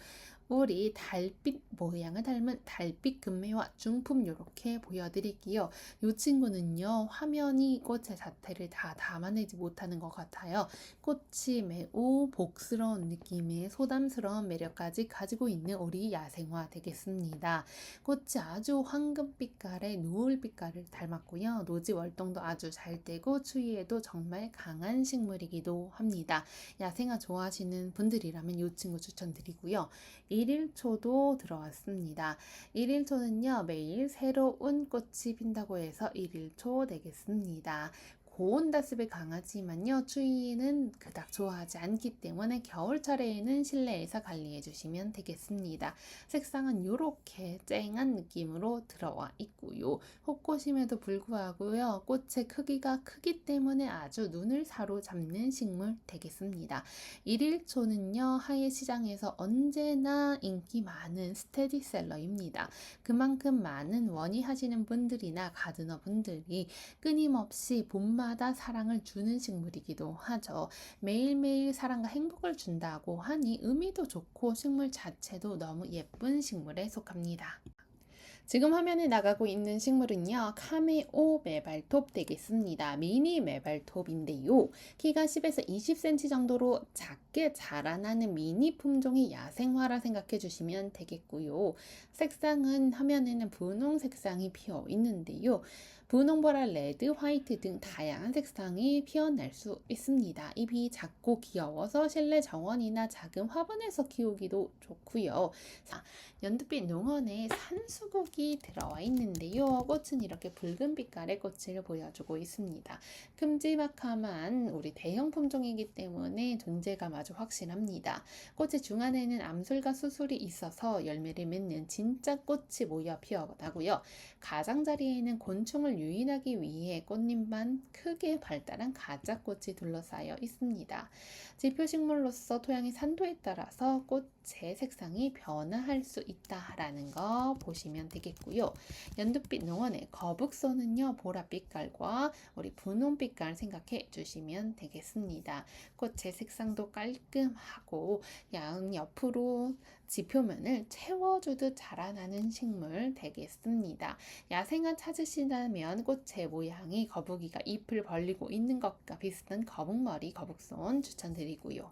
우리 달빛 모양을 닮은 달빛 금매화 중품 이렇게 보여드릴게요. 이 친구는요, 화면이 꽃의 자태를 다 담아내지 못하는 것 같아요. 꽃이 매우 복스러운 느낌의 소담스러운 매력까지 가지고 있는 우리 야생화 되겠습니다. 꽃이 아주 황금빛깔의 노을빛깔을 닮았고요. 노지 월동도 아주 잘 되고 추위에도 정말 강한 식물이기도 합니다. 야생화 좋아하시는 분들이라면 이 친구 추천드리고요. 일일초도 들어왔습니다. 일일초는요, 매일 새로운 꽃이 핀다고 해서 일일초 되겠습니다. 고온다습에 강하지만요, 추위는 그닥 좋아하지 않기 때문에 겨울철에는 실내에서 관리해 주시면 되겠습니다. 색상은 이렇게 쨍한 느낌으로 들어와 있고요. 혹꽃임에도 불구하고요, 꽃의 크기가 크기 때문에 아주 눈을 사로잡는 식물 되겠습니다. 일일초는요, 하예 시장에서 언제나 인기 많은 스테디셀러입니다. 그만큼 많은 원희하시는 분들이나 가드너 분들이 끊임없이 봄마다 사랑을 주는 식물이기도 하죠. 매일매일 사랑과 행복을 준다고 하니 의미도 좋고 식물 자체도 너무 예쁜 식물에 속합니다. 지금 화면에 나가고 있는 식물은요, 카메오 메발톱 되겠습니다. 미니 메발톱인데요. 키가 10에서 20cm 정도로 작게 자라나는 미니 품종의 야생화라 생각해 주시면 되겠고요. 색상은 화면에는 분홍 색상이 피어 있는데요. 분홍보라, 레드, 화이트 등 다양한 색상이 피어날 수 있습니다. 잎이 작고 귀여워서 실내 정원이나 작은 화분에서 키우기도 좋고요. 연두빛 농원에 산수국이 들어와 있는데요. 꽃은 이렇게 붉은 빛깔의 꽃을 보여주고 있습니다. 큼지막한 우리 대형 품종이기 때문에 존재감 아주 확실합니다. 꽃의 중안에는 암술과 수술이 있어서 열매를 맺는 진짜 꽃이 모여 피어나고요. 가장자리에는 곤충을 유인하기 위해 꽃잎만 크게 발달한 가짜꽃이 둘러싸여 있습니다. 지표식물로서 토양의 산도에 따라서 꽃의 색상이 변화할 수 있다라는 거 보시면 되겠고요. 연두빛 농원의 거북선은요, 보랏빛깔과 우리 분홍빛깔 생각해 주시면 되겠습니다. 꽃의 색상도 깔끔하고 양옆으로 지표면을 채워주듯 자라나는 식물 되겠습니다. 야생화 찾으시다면 꽃의 모양이 거북이가 잎을 벌리고 있는 것과 비슷한 거북머리 거북손 추천드리고요.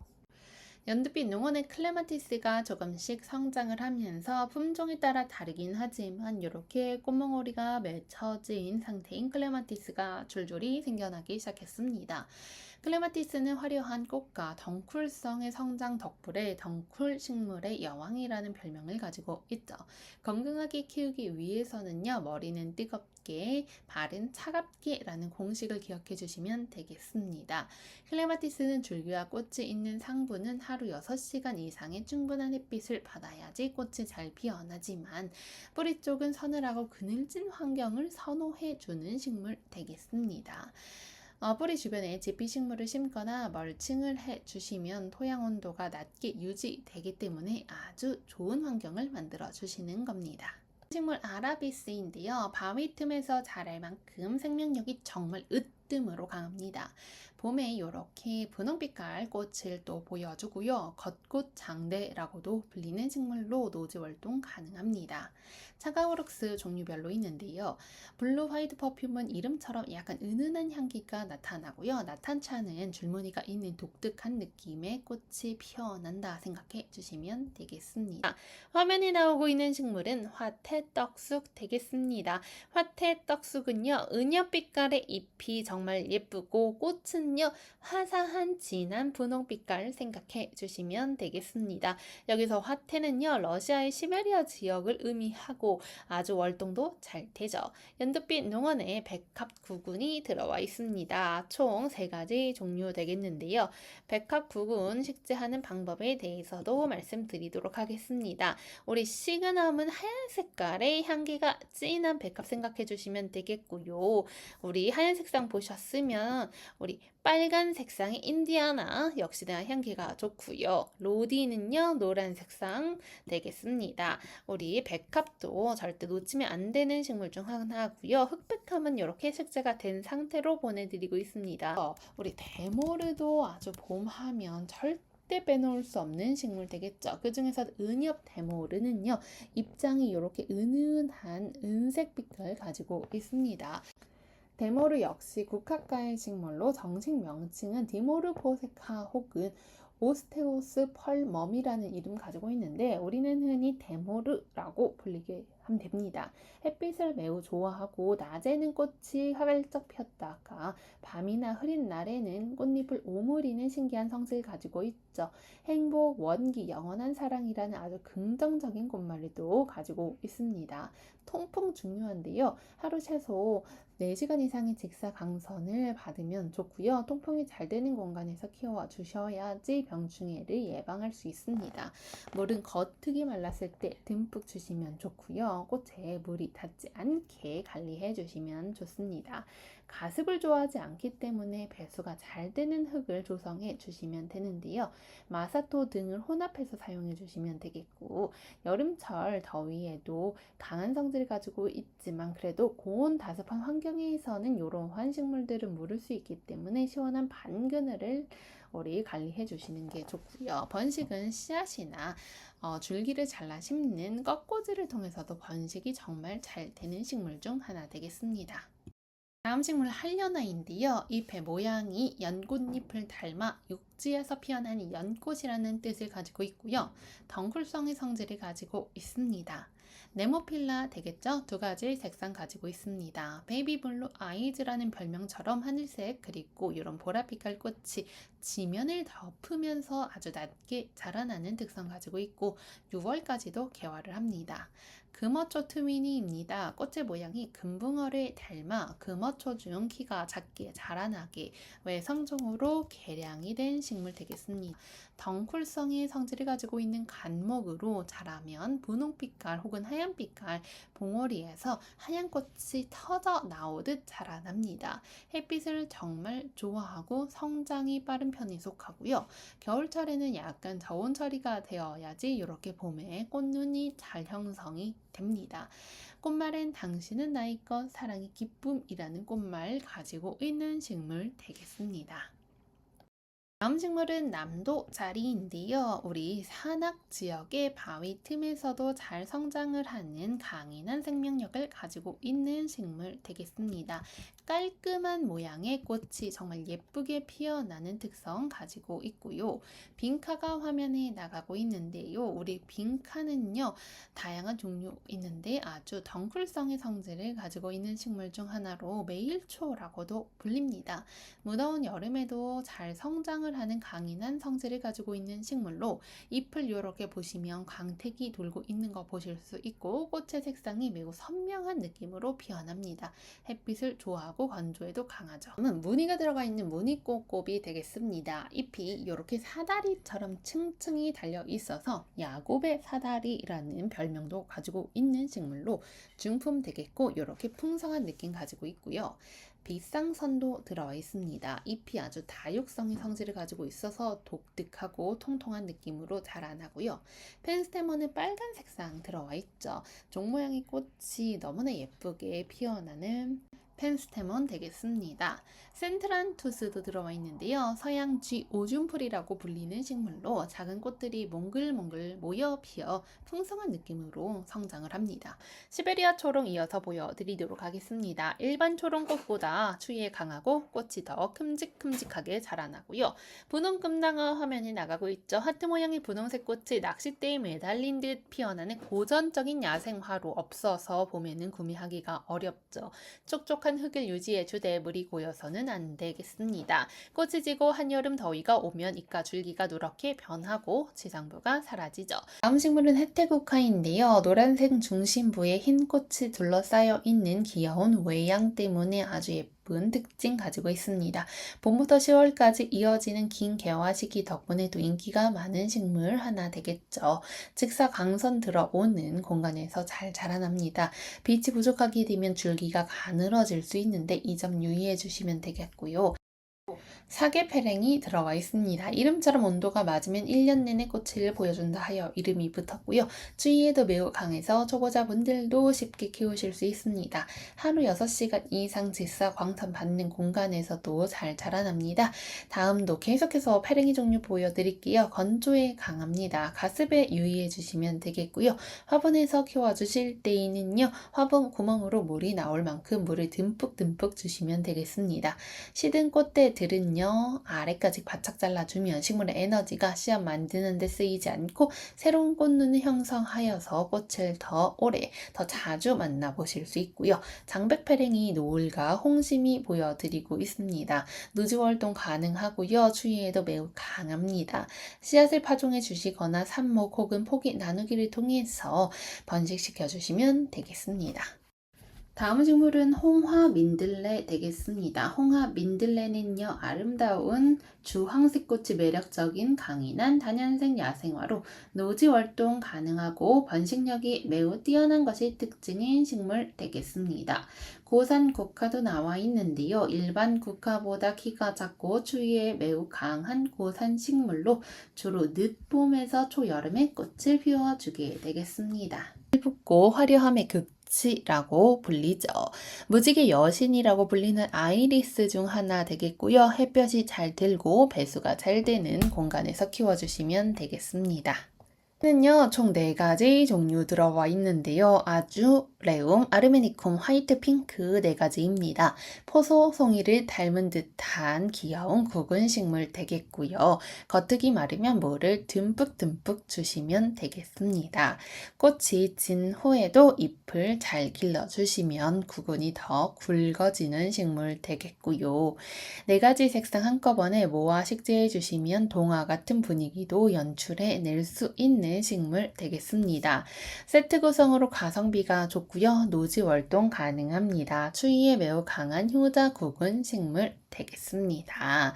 연두빛 농원의 클레마티스가 조금씩 성장을 하면서 품종에 따라 다르긴 하지만 이렇게 꽃몽오리가 맺혀진 상태인 클레마티스가 줄줄이 생겨나기 시작했습니다. 클레마티스는 화려한 꽃과 덩쿨성의 성장 덕분에 덩쿨 식물의 여왕이라는 별명을 가지고 있죠. 건강하게 키우기 위해서는요, 머리는 뜨겁게, 발은 차갑게 라는 공식을 기억해 주시면 되겠습니다. 클레마티스는 줄기와 꽃이 있는 상부는 하루 6시간 이상의 충분한 햇빛을 받아야지 꽃이 잘 피어나지만 뿌리 쪽은 서늘하고 그늘진 환경을 선호해 주는 식물 되겠습니다. 뿌리 주변에 지피식물을 심거나 멀칭을 해주시면 토양 온도가 낮게 유지되기 때문에 아주 좋은 환경을 만들어 주시는 겁니다. 식물 아라비스인데요. 바위 틈에서 자랄 만큼 생명력이 정말 으뜸으로 강합니다. 봄에 이렇게 분홍빛깔 꽃을 또 보여주고요. 겉꽃 장대라고도 불리는 식물로 노지 활동 가능합니다. 차가우룩스 종류별로 있는데요. 블루 화이트 퍼퓸은 이름처럼 약간 은은한 향기가 나타나고요. 나탄차는 줄무늬가 있는 독특한 느낌의 꽃이 피어난다 생각해 주시면 되겠습니다. 화면에 나오고 있는 식물은 화태떡쑥 되겠습니다. 화태떡쑥은요, 은여빛깔의 잎이 정말 예쁘고 꽃은요, 화사한 진한 분홍빛깔 생각해 주시면 되겠습니다. 여기서 화태는요, 러시아의 시베리아 지역을 의미하고 아주 월동도 잘 되죠. 연두빛 농원에 백합구근이 들어와 있습니다. 총 3가지 종류 되겠는데요. 백합구근 식재하는 방법에 대해서도 말씀드리도록 하겠습니다. 우리 시그넘은 하얀 색깔의 향기가 진한 백합 생각해 주시면 되겠고요. 우리 하얀 색상 보셨으면 우리 빨간 색상의 인디아나 역시나 향기가 좋고요. 로디는요, 노란 색상 되겠습니다. 우리 백합도 절대 놓치면 안 되는 식물 중 하나고요. 흑백합은 이렇게 식재가 된 상태로 보내드리고 있습니다. 우리 데모르도 아주 봄하면 절대 빼놓을 수 없는 식물 되겠죠. 그 중에서 은엽 데모르는요, 잎장이 이렇게 은은한 은색 빛을 가지고 있습니다. 데모르 역시 국화과의 식물로 정식 명칭은 디모르포세카 혹은 오스테오스 펄멈이라는 이름 가지고 있는데 우리는 흔히 데모르라고 불리게 하면 됩니다. 햇빛을 매우 좋아하고 낮에는 꽃이 활짝 폈다가 밤이나 흐린 날에는 꽃잎을 오므리는 신기한 성질을 가지고 있죠. 행복, 원기, 영원한 사랑이라는 아주 긍정적인 꽃말도 가지고 있습니다. 통풍 중요한데요. 하루 최소 4시간 이상의 직사광선을 받으면 좋고요. 통풍이 잘 되는 공간에서 키워 주셔야지 병충해를 예방할 수 있습니다. 물은 겉흙이 말랐을 때 듬뿍 주시면 좋고요. 꽃에 물이 닿지 않게 관리해 주시면 좋습니다. 가습을 좋아하지 않기 때문에 배수가 잘 되는 흙을 조성해 주시면 되는데요. 마사토 등을 혼합해서 사용해 주시면 되겠고 여름철 더위에도 강한 성질을 가지고 있지만 그래도 고온 다습한 환경에서는 이러한 식물들은 무를 수 있기 때문에 시원한 반그늘을 우리 관리해 주시는 게 좋고요. 번식은 씨앗이나 줄기를 잘라 심는 꺾꽂이를 통해서도 번식이 정말 잘 되는 식물 중 하나 되겠습니다. 다음 식물 한려나인데요. 잎의 모양이 연꽃잎을 닮아 육지에서 피어난 연꽃이라는 뜻을 가지고 있고요. 덩쿨성의 성질을 가지고 있습니다. 네모필라 되겠죠? 두 가지 색상 가지고 있습니다. 베이비블루 아이즈라는 별명처럼 하늘색 그리고 이런 보라빛깔 꽃이 지면을 덮으면서 아주 낮게 자라나는 특성 가지고 있고 6월까지도 개화를 합니다. 금어초 트위니입니다. 꽃의 모양이 금붕어를 닮아 금어초 중 키가 작게 자라나게 외성종으로 개량이 된 식물 되겠습니다. 덩쿨성의 성질을 가지고 있는 간목으로 자라면 분홍빛깔 혹은 하얀빛깔 봉오리에서 하얀 꽃이 터져 나오듯 자라납니다. 햇빛을 정말 좋아하고 성장이 빠른 편에 속하고요. 겨울철에는 약간 저온 처리가 되어야지 이렇게 봄에 꽃눈이 잘 형성이 됩니다. 꽃말엔 당신은 나의 것, 사랑이 기쁨이라는 꽃말 가지고 있는 식물 되겠습니다. 다음 식물은 남도자리인데요. 우리 산악 지역의 바위 틈에서도 잘 성장을 하는 강인한 생명력을 가지고 있는 식물 되겠습니다. 깔끔한 모양의 꽃이 정말 예쁘게 피어나는 특성 가지고 있고요. 빈카가 화면에 나가고 있는데요. 우리 빈카는요, 다양한 종류 있는데 아주 덩쿨성의 성질을 가지고 있는 식물 중 하나로 매일초라고도 불립니다. 무더운 여름에도 잘 성장을 하는 강인한 성질을 가지고 있는 식물로 잎을 이렇게 보시면 광택이 돌고 있는 거 보실 수 있고 꽃의 색상이 매우 선명한 느낌으로 피어납니다. 햇빛을 좋아하고 건조에도 강하죠. 무늬가 들어가 있는 무늬꽃곱이 되겠습니다. 잎이 이렇게 사다리처럼 층층이 달려 있어서 야곱의 사다리라는 별명도 가지고 있는 식물로 중품 되겠고 이렇게 풍성한 느낌 가지고 있고요. 빛상선도 들어와 있습니다. 잎이 아주 다육성의 성질을 가지고 있어서 독특하고 통통한 느낌으로 자라나고요. 펜스테몬은 빨간 색상 들어와 있죠. 종 모양의 꽃이 너무나 예쁘게 피어나는 펜스테몬 되겠습니다. 센트란투스도 들어와 있는데요. 서양 쥐 오줌풀이라고 불리는 식물로 작은 꽃들이 몽글몽글 모여 피어 풍성한 느낌으로 성장을 합니다. 시베리아 초롱 이어서 보여드리도록 하겠습니다. 일반 초롱꽃보다 추위에 강하고 꽃이 더 큼직큼직하게 자라나고요. 분홍 금당어 화면에 나가고 있죠. 하트 모양의 분홍색 꽃이 낚싯대에 매달린 듯 피어나는 고전적인 야생화로 없어서 봄에는 구매하기가 어렵죠. 촉촉한 흙을 유지해 주되 물이 고여서는 안 되겠습니다. 꽃이 지고 한여름 더위가 오면 잎과 줄기가 누렇게 변하고 지상부가 사라지죠. 다음 식물은 혜태국화인데요. 노란색 중심부에 흰 꽃이 둘러싸여 있는 귀여운 외양 때문에 아주 예쁜 특징 가지고 있습니다. 봄부터 10월까지 이어지는 긴 개화 시기 덕분에도 인기가 많은 식물 하나 되겠죠. 직사 광선 들어오는 공간에서 잘 자라납니다. 빛이 부족하게 되면 줄기가 가늘어질 수 있는데 이 점 유의해 주시면 되겠고요. 사계패랭이 들어와 있습니다. 이름처럼 온도가 맞으면 1년 내내 꽃을 보여준다 하여 이름이 붙었고요. 추위에도 매우 강해서 초보자분들도 쉽게 키우실 수 있습니다. 하루 6시간 이상 직사 광선 받는 공간에서도 잘 자라납니다. 다음도 계속해서 패랭이 종류 보여드릴게요. 건조에 강합니다. 가습에 유의해 주시면 되겠고요. 화분에서 키워주실 때에는요. 화분 구멍으로 물이 나올 만큼 물을 듬뿍 주시면 되겠습니다. 시든 꽃대들은요. 아래까지 바짝 잘라주면 식물의 에너지가 씨앗 만드는 데 쓰이지 않고 새로운 꽃눈을 형성하여서 꽃을 더 오래, 더 자주 만나보실 수 있고요. 장백패랭이 노을과 홍심이 보여드리고 있습니다. 누주월동 가능하고요. 추위에도 매우 강합니다. 씨앗을 파종해 주시거나 삽목 혹은 포기 나누기를 통해서 번식시켜 주시면 되겠습니다. 다음 식물은 홍화민들레 되겠습니다. 홍화민들레는요, 아름다운 주황색꽃이 매력적인 강인한 다년생 야생화로 노지월동 가능하고 번식력이 매우 뛰어난 것이 특징인 식물 되겠습니다. 고산 국화도 나와 있는데요. 일반 국화보다 키가 작고 추위에 매우 강한 고산 식물로 주로 늦봄에서 초여름에 꽃을 피워주게 되겠습니다. 붉고 화려함의 라고 불리죠. 무지개 여신이라고 불리는 아이리스 중 하나 되겠고요. 햇볕이 잘 들고 배수가 잘 되는 공간에서 키워주시면 되겠습니다. 는요, 총 4가지 종류 들어와 있는데요. 아주레움, 아르메니콤, 화이트 핑크 4가지입니다. 포소 송이를 닮은 듯한 귀여운 굵은 식물 되겠고요. 겉흙이 마르면 물을 듬뿍듬뿍 주시면 되겠습니다. 꽃이 진 후에도 잎을 잘 길러주시면 구근이 더 굵어지는 식물 되겠고요. 4가지 색상 한꺼번에 모아 식재해 주시면 동화 같은 분위기도 연출해 낼 수 있는 식물 되겠습니다. 세트 구성으로 가성비가 좋고요. 노지 월동 가능합니다. 추위에 매우 강한 효자 구근 식물 되겠습니다.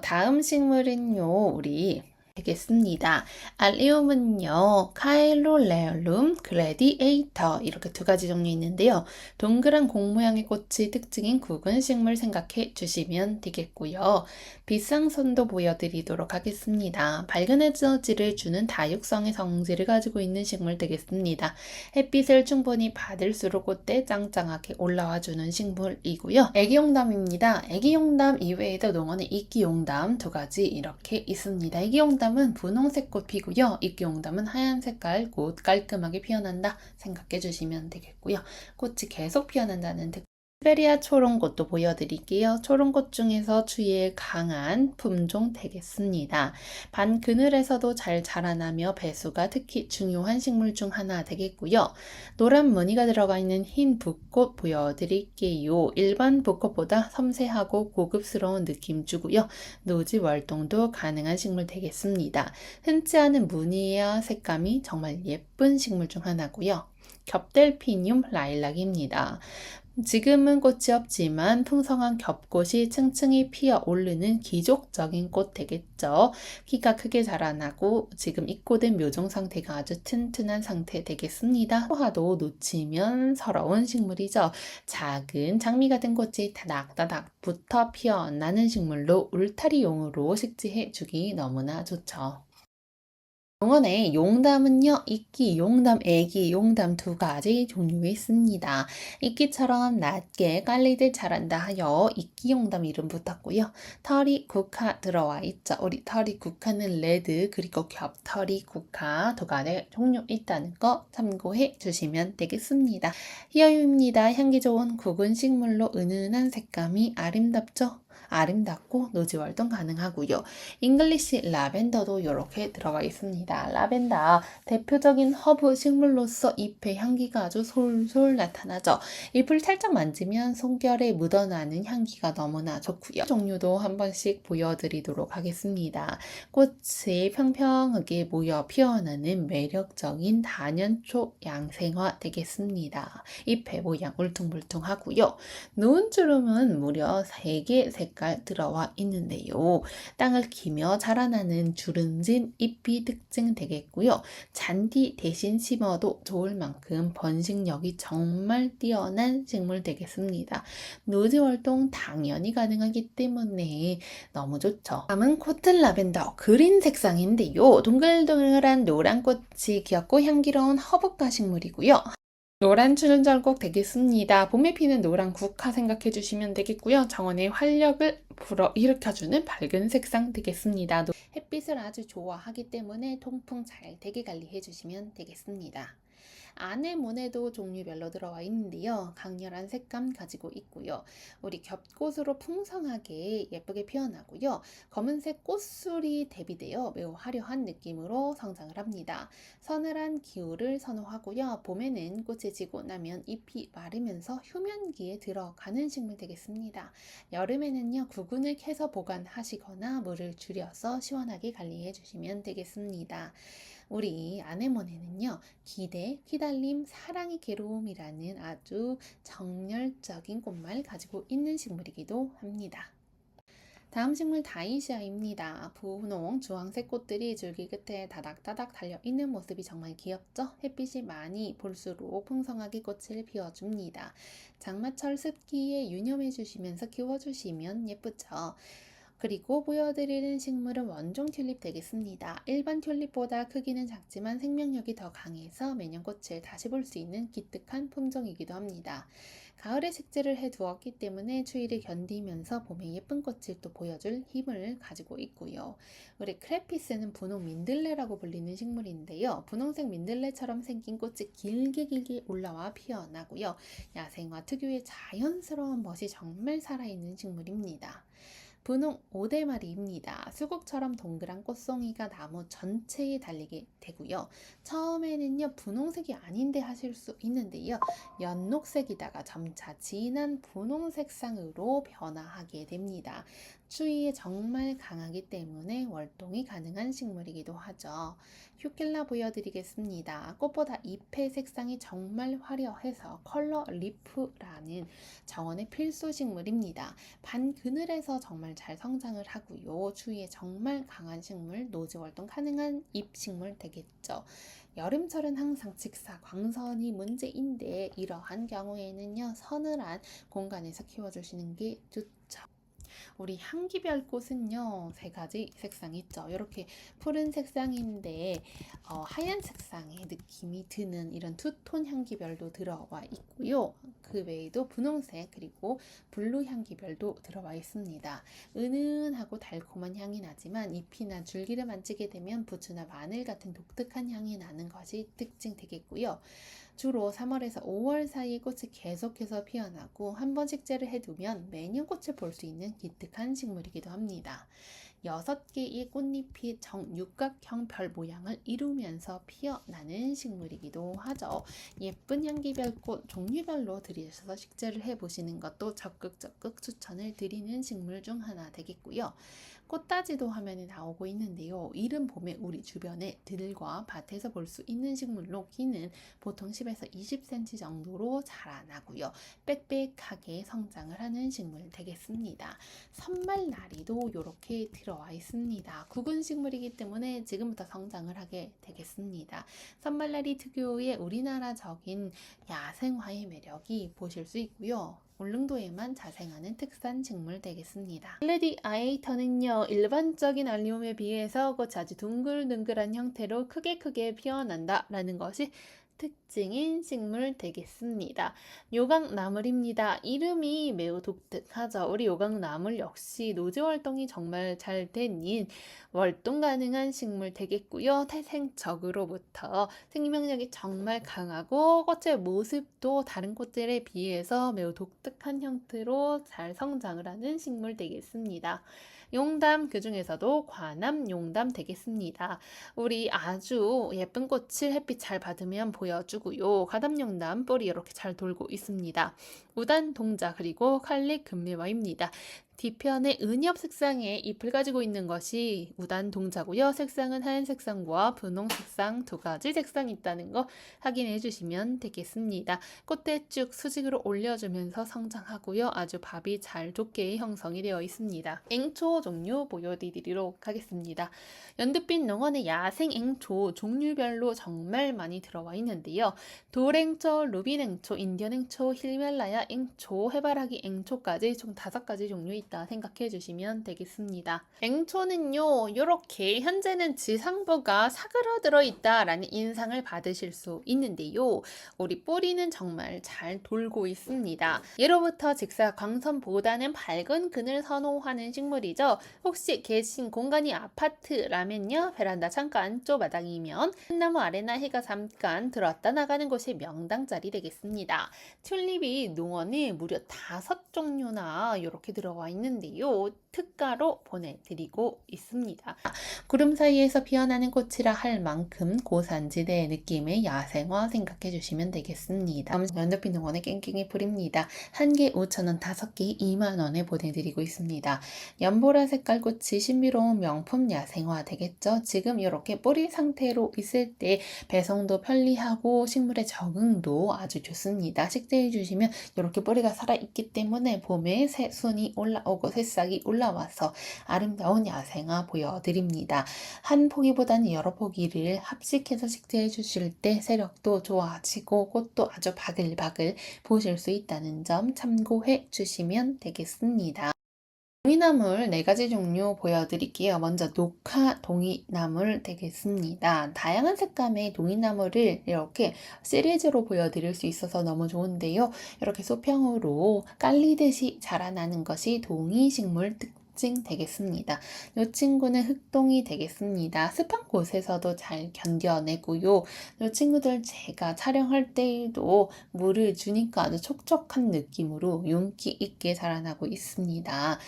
다음 식물은요, 우리 되겠습니다. 알리움은요, 카일로레얼룸 글래디에이터 이렇게 2가지 종류 있는데요. 동그란 공 모양의 꽃이 특징인 굵은 식물 생각해 주시면 되겠고요. 빛상선도 보여드리도록 하겠습니다. 밝은 에너지를 주는 다육성의 성질을 가지고 있는 식물 되겠습니다. 햇빛을 충분히 받을수록 꽃대 짱짱하게 올라와 주는 식물이고요. 애기용담입니다. 애기용담 이외에도 농원에 이끼용담 2가지 이렇게 있습니다. 애기용담은 분홍색 꽃 피고요. 이끼용담은 하얀 색깔 꽃 깔끔하게 피어난다 생각해 주시면 되겠고요. 꽃이 계속 피어난다는 시베리아 초롱꽃도 보여드릴게요. 초롱꽃 중에서 추위에 강한 품종 되겠습니다. 반 그늘에서도 잘 자라나며 배수가 특히 중요한 식물 중 하나 되겠고요. 노란 무늬가 들어가 있는 흰 붓꽃 보여드릴게요. 일반 붓꽃보다 섬세하고 고급스러운 느낌 주고요. 노지 월동도 가능한 식물 되겠습니다. 흔치 않은 무늬와 색감이 정말 예쁜 식물 중 하나고요. 겹델피늄 라일락입니다. 지금은 꽃이 없지만 풍성한 겹꽃이 층층이 피어 오르는 기족적인 꽃 되겠죠. 키가 크게 자라나고 지금 입고된 묘종 상태가 아주 튼튼한 상태 되겠습니다. 화도 놓치면 서러운 식물이죠. 작은 장미 같은 꽃이 다닥다닥 붙어 피어나는 식물로 울타리용으로 식재해 주기 너무나 좋죠. 농원에 용담은요, 이끼 용담, 애기 용담 2가지 종류가 있습니다. 이끼처럼 낮게 깔리듯 자란다 하여 이끼 용담 이름 붙었고요. 털이 국화 들어와 있죠. 우리 털이 국화는 레드 그리고 겹털이 국화 2가지 종류 있다는 거 참고해 주시면 되겠습니다. 희어유입니다. 향기 좋은 굵은 식물로 은은한 색감이 아름답죠. 아름답고 노지 활동 가능하고요. 잉글리시 라벤더도 이렇게 들어가 있습니다. 라벤더 대표적인 허브 식물로서 잎의 향기가 아주 솔솔 나타나죠. 잎을 살짝 만지면 손결에 묻어나는 향기가 너무나 좋고요. 종류도 한 번씩 보여드리도록 하겠습니다. 꽃이 평평하게 모여 피어나는 매력적인 단연초 양생화 되겠습니다. 잎의 모양 울퉁불퉁하고요. 노은주름은 무려 3개 색깔 들어와 있는데요. 땅을 기며 자라나는 주름진 잎이 특징 되겠고요. 잔디 대신 심어도 좋을 만큼 번식력이 정말 뛰어난 식물 되겠습니다. 노지 활동 당연히 가능하기 때문에 너무 좋죠. 다음은 코튼 라벤더 그린 색상인데요. 동글동글한 노란 꽃이 귀엽고 향기로운 허브과 식물이고요. 노란 줄절곡 되겠습니다. 봄에 피는 노란 국화 생각해 주시면 되겠고요. 정원의 활력을 불어일으켜주는 밝은 색상 되겠습니다. 햇빛을 아주 좋아하기 때문에 통풍 잘 되게 관리해 주시면 되겠습니다. 아네모네도 종류별로 들어와 있는데요. 강렬한 색감 가지고 있고요. 우리 겹꽃으로 풍성하게 예쁘게 피어나고요. 검은색 꽃술이 대비되어 매우 화려한 느낌으로 성장을 합니다. 서늘한 기후를 선호하고요. 봄에는 꽃이 지고 나면 잎이 마르면서 휴면기에 들어가는 식물 되겠습니다. 여름에는요, 구근을 캐서 보관하시거나 물을 줄여서 시원하게 관리해 주시면 되겠습니다. 우리 아네모네는요, 기대, 기달림, 사랑의 괴로움이라는 아주 정열적인 꽃말 가지고 있는 식물이기도 합니다. 다음 식물 다이시아입니다. 분홍 주황색 꽃들이 줄기 끝에 다닥다닥 달려있는 모습이 정말 귀엽죠? 햇빛이 많이 볼수록 풍성하게 꽃을 피워줍니다. 장마철 습기에 유념해 주시면서 키워주시면 예쁘죠? 그리고 보여드리는 식물은 원종 튤립 되겠습니다. 일반 튤립보다 크기는 작지만 생명력이 더 강해서 매년 꽃을 다시 볼 수 있는 기특한 품종이기도 합니다. 가을에 식재를 해두었기 때문에 추위를 견디면서 봄에 예쁜 꽃을 또 보여줄 힘을 가지고 있고요. 우리 크레피스는 분홍 민들레라고 불리는 식물인데요. 분홍색 민들레처럼 생긴 꽃이 길게 올라와 피어나고요. 야생화 특유의 자연스러운 멋이 정말 살아있는 식물입니다. 분홍 오대마리입니다. 수국처럼 동그란 꽃송이가 나무 전체에 달리게 되고요. 처음에는요, 분홍색이 아닌데 하실 수 있는데요. 연녹색이다가 점차 진한 분홍색 상으로 변화하게 됩니다. 추위에 정말 강하기 때문에 월동이 가능한 식물이기도 하죠. 휴킬라 보여드리겠습니다. 꽃보다 잎의 색상이 정말 화려해서 컬러 리프라는 정원의 필수 식물입니다. 반그늘에서 정말 잘 성장을 하고요. 추위에 정말 강한 식물, 노지 활동 가능한 잎식물 되겠죠. 여름철은 항상 직사, 광선이 문제인데 이러한 경우에는요, 서늘한 공간에서 키워주시는 게 좋죠. 우리 향기별 꽃은요, 세 가지 색상이 있죠. 이렇게 푸른 색상인데 하얀 색상의 느낌이 드는 이런 투톤 향기별도 들어와 있고요. 그 외에도 분홍색 그리고 블루 향기별도 들어와 있습니다. 은은하고 달콤한 향이 나지만 잎이나 줄기를 만지게 되면 부추나 마늘 같은 독특한 향이 나는 것이 특징 되겠고요. 주로 3월에서 5월 사이에 꽃이 계속해서 피어나고 한 번 식재를 해두면 매년 꽃을 볼 수 있는 기특한 식물이기도 합니다. 6개의 꽃잎이 정육각형 별 모양을 이루면서 피어나는 식물이기도 하죠. 예쁜 향기별 꽃 종류별로 들이셔서 식재를 해보시는 것도 적극 추천을 드리는 식물 중 하나 되겠고요. 꽃다지도 화면에 나오고 있는데요. 이른 봄에 우리 주변의 들과 밭에서 볼 수 있는 식물로 키는 보통 10에서 20cm 정도로 자라나고요. 빽빽하게 성장을 하는 식물 되겠습니다. 선말나리도 이렇게 들어와 있습니다. 굵은 식물이기 때문에 지금부터 성장을 하게 되겠습니다. 선말나리 특유의 우리나라적인 야생화의 매력이 보실 수 있고요. 울릉도에만 자생하는 특산 식물 되겠습니다. 글래디아이터는요, 일반적인 알리움에 비해서 꽃이 아주 둥글둥글한 형태로 크게 피어난다 라는 것이 특징인 식물 되겠습니다. 요강나물입니다. 이름이 매우 독특하죠. 우리 요강나물 역시 노지 활동이 정말 잘 되는 월동 가능한 식물 되겠고요. 태생적으로부터 생명력이 정말 강하고 꽃의 모습도 다른 꽃들에 비해서 매우 독특한 형태로 잘 성장을 하는 식물 되겠습니다. 용담, 그 중에서도 관암 용담 되겠습니다. 우리 아주 예쁜 꽃을 햇빛 잘 받으면 보여주고요. 가담 용담 뿌리 이렇게 잘 돌고 있습니다. 우단 동자 그리고 칼릭 금메와입니다. 뒤편에 은엽 색상의 잎을 가지고 있는 것이 우단 동자고요. 색상은 하얀 색상과 분홍 색상 두 가지 색상이 있다는 거 확인해 주시면 되겠습니다. 꽃대 쭉 수직으로 올려주면서 성장하고요. 아주 밥이 잘 돋게 형성이 되어 있습니다. 앵초 종류 보여드리도록 하겠습니다. 연두빛 농원의 야생 앵초 종류별로 정말 많이 들어와 있는데요. 돌앵초, 루빈앵초, 인디언앵초, 히말라야 앵초, 해바라기 앵초까지 총 5가지 종류 있다 생각해 주시면 되겠습니다. 앵초는요, 이렇게 현재는 지상부가 사그러들어 있다라는 인상을 받으실 수 있는데요. 우리 뿌리는 정말 잘 돌고 있습니다. 예로부터 직사광선보다는 밝은 그늘 선호하는 식물이죠. 혹시 계신 공간이 아파트라면요, 베란다 창가 안쪽 마당이면 햇나무 아래나 해가 잠깐 들어왔다 나가는 곳이 명당 자리 되겠습니다. 튤립이 농원에 무려 5종류나 이렇게 들어와 있는데요. 특가로 보내드리고 있습니다. 구름 사이에서 피어나는 꽃이라 할 만큼 고산지대 느낌의 야생화 생각해 주시면 되겠습니다. 연두빛 농원의 깽깽이 풀입니다. 1개 5,000원, 5개 2만원에 보내드리고 있습니다. 연보라 색깔 꽃이 신비로운 명품 야생화 되겠죠. 지금 이렇게 뿌리 상태로 있을 때 배송도 편리하고 식물의 적응도 아주 좋습니다. 식재해 주시면 이렇게 뿌리가 살아있기 때문에 봄에 새순이 올라오고 새싹이 올라와서 아름다운 야생화 보여드립니다. 한 포기보다는 여러 포기를 합식해서 식재해 주실 때 세력도 좋아지고 꽃도 아주 바글바글 보실 수 있다는 점 참고해 주시면 되겠습니다. 동이나물 4가지 종류 보여드릴게요. 먼저 녹화 동이나물 되겠습니다. 다양한 색감의 동이나물을 이렇게 시리즈로 보여드릴 수 있어서 너무 좋은데요. 이렇게 수평으로 깔리듯이 자라나는 것이 동이식물 특징 되겠습니다. 이 친구는 흑동이 되겠습니다. 습한 곳에서도 잘 견뎌내고요. 이 친구들 제가 촬영할 때에도 물을 주니까 아주 촉촉한 느낌으로 윤기 있게 자라나고 있습니다.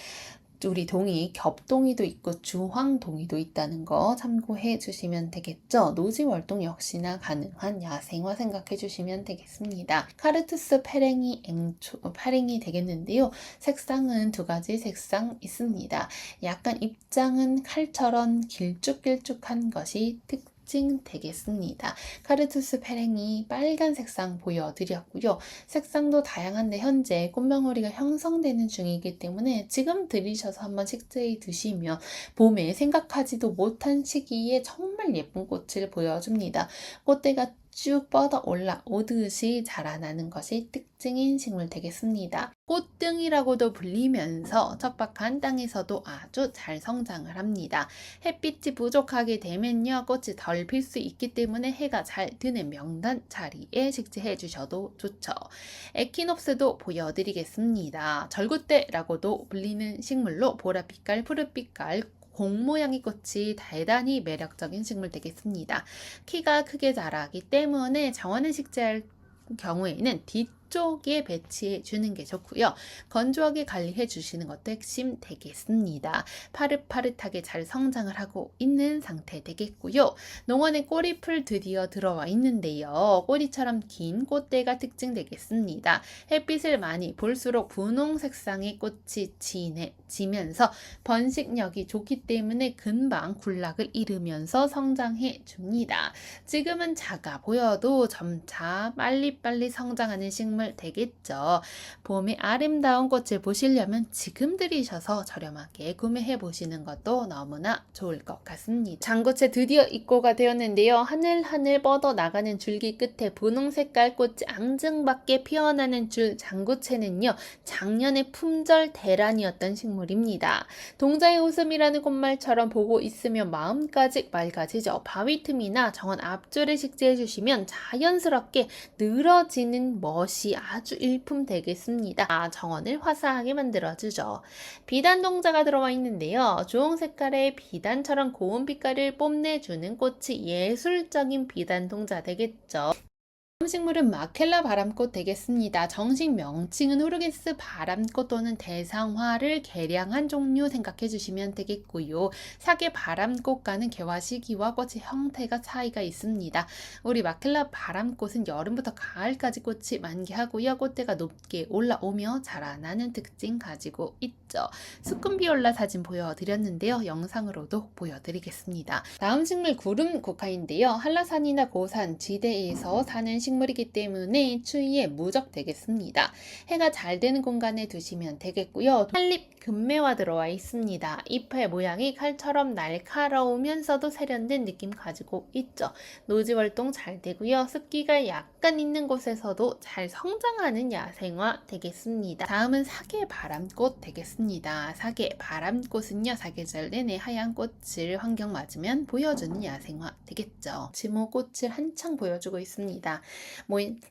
우리 동이 겹동이도 있고 주황동이도 있다는 거 참고해 주시면 되겠죠. 노지월동 역시나 가능한 야생화 생각해 주시면 되겠습니다. 카르투스 파랭이 되겠는데요. 색상은 2가지 색상 있습니다. 약간 입장은 칼처럼 길쭉길쭉한 것이 특징 되겠습니다. 카르투스 페랭이 빨간 색상 보여드렸고요. 색상도 다양한데 현재 꽃망울이가 형성되는 중이기 때문에 지금 들이셔서 한번 식재해 두시면 봄에 생각하지도 못한 시기에 정말 예쁜 꽃을 보여줍니다. 꽃대가 쭉 뻗어 올라오듯이 자라나는 것이 특징인 식물 되겠습니다. 꽃등이라고도 불리면서 척박한 땅에서도 아주 잘 성장을 합니다. 햇빛이 부족하게 되면요, 꽃이 덜 필 수 있기 때문에 해가 잘 드는 명단 자리에 식재해 주셔도 좋죠. 에키놉스도 보여드리겠습니다. 절구대라고도 불리는 식물로 보라빛깔, 푸른빛깔, 공 모양의 꽃이 대단히 매력적인 식물 되겠습니다. 키가 크게 자라기 때문에 정원을 식재할 경우에는 뒤쪽에 배치해 주는 게 좋고요. 건조하게 관리해 주시는 것도 핵심 되겠습니다. 파릇파릇하게 잘 성장을 하고 있는 상태 되겠고요. 농원에 꼬리풀 드디어 들어와 있는데요. 꼬리처럼 긴 꽃대가 특징 되겠습니다. 햇빛을 많이 볼수록 분홍 색상의 꽃이 지면서 번식력이 좋기 때문에 금방 군락을 이루면서 성장해 줍니다. 지금은 작아 보여도 점차 빨리빨리 성장하는 식물 되겠죠. 봄의 아름다운 꽃을 보시려면 지금 들이셔서 저렴하게 구매해 보시는 것도 너무나 좋을 것 같습니다. 장고채 드디어 입고가 되었는데요. 하늘하늘 뻗어 나가는 줄기 끝에 분홍 색깔 꽃이 앙증맞게 피어나는 줄 장고채는요, 작년에 품절 대란이었던 식물입니다. 동자의 웃음이라는 꽃말처럼 보고 있으면 마음까지 맑아지죠. 바위 틈이나 정원 앞줄에 식재해 주시면 자연스럽게 늘어지는 멋이 아주 일품 되겠습니다. 정원을 화사하게 만들어주죠. 비단 동자가 들어와 있는데요. 주홍 색깔의 비단처럼 고운 빛깔을 뽐내주는 꽃이 예술적인 비단 동자 되겠죠. 다음 식물은 마켈라 바람꽃 되겠습니다. 정식 명칭은 후르게스 바람꽃 또는 대상화를 개량한 종류 생각해 주시면 되겠고요. 사계 바람꽃과는 개화 시기와 꽃의 형태가 차이가 있습니다. 우리 마켈라 바람꽃은 여름부터 가을까지 꽃이 만개하고요. 꽃대가 높게 올라오며 자라나는 특징 가지고 있죠. 수쿰비올라 사진 보여드렸는데요. 영상으로도 보여드리겠습니다. 다음 식물 구름 고카인데요. 한라산이나 고산, 지대에서 사는 식물이기 때문에 추위에 무적되겠습니다. 해가 잘 되는 공간에 두시면 되겠고요. 한립 금매화 들어와 있습니다. 잎의 모양이 칼처럼 날카로우면서도 세련된 느낌 가지고 있죠. 노지활동 잘 되고요. 습기가 약간 있는 곳에서도 잘 성장하는 야생화 되겠습니다. 다음은 사계 바람꽃 되겠습니다. 사계 바람꽃은요, 사계절 내내 하얀 꽃을 환경 맞으면 보여주는 야생화 되겠죠. 지모꽃을 한창 보여주고 있습니다.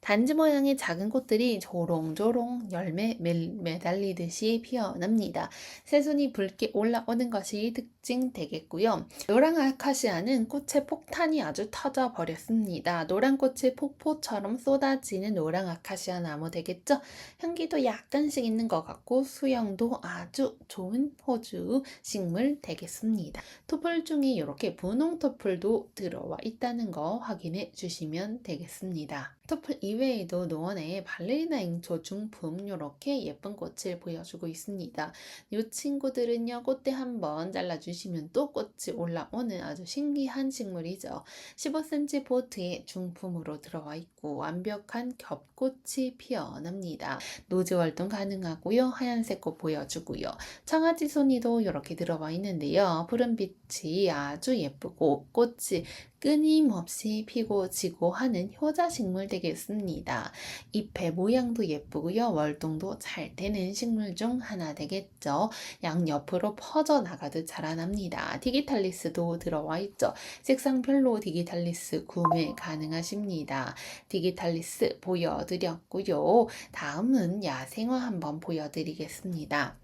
단지 모양의 작은 꽃들이 조롱조롱 열매 매달리듯이 피어납니다. 새순이 붉게 올라오는 것이 특징 되겠고요. 노랑 아카시아는 꽃의 폭탄이 아주 터져 버렸습니다. 노란 꽃이 폭포처럼 쏟아지는 노랑 아카시아 나무 되겠죠? 향기도 약간씩 있는 것 같고 수영도 아주 좋은 호주 식물 되겠습니다. 토플 중에 이렇게 분홍 토플도 들어와 있다는 거 확인해 주시면 되겠습니다. 토플 이외에도 농원에 발레리나 앵초 중품 이렇게 예쁜 꽃을 보여주고 있습니다. 이 친구들은요, 꽃대 한번 잘라주시면 또 꽃이 올라오는 아주 신기한 식물이죠. 15cm 포트에 중품으로 들어와 있고 완벽한 겹꽃이 피어납니다. 노즈 활동 가능하고요. 하얀색 꽃 보여주고요. 청아지 손이도 이렇게 들어와 있는데요. 푸른빛이 아주 예쁘고 꽃이 끊임없이 피고 지고 하는 효자식물 되겠습니다. 잎의 모양도 예쁘고요. 월동도 잘 되는 식물 중 하나 되겠죠. 양옆으로 퍼져나가듯 자라납니다. 디기탈리스도 들어와 있죠. 색상별로 디기탈리스 구매 가능하십니다. 디기탈리스 보여드렸고요. 다음은 야생화 한번 보여드리겠습니다.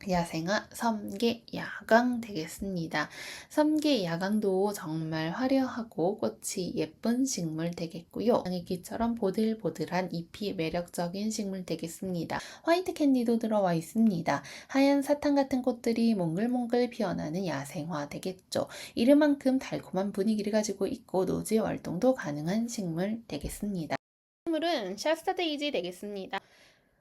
야생화 섬계야광 되겠습니다. 섬계야광도 정말 화려하고 꽃이 예쁜 식물 되겠고요. 장애기처럼 보들보들한 잎이 매력적인 식물 되겠습니다. 화이트 캔디도 들어와 있습니다. 하얀 사탕 같은 꽃들이 몽글몽글 피어나는 야생화 되겠죠. 이름만큼 달콤한 분위기를 가지고 있고 노지 활동도 가능한 식물 되겠습니다. 식물은 샤스타데이지 되겠습니다.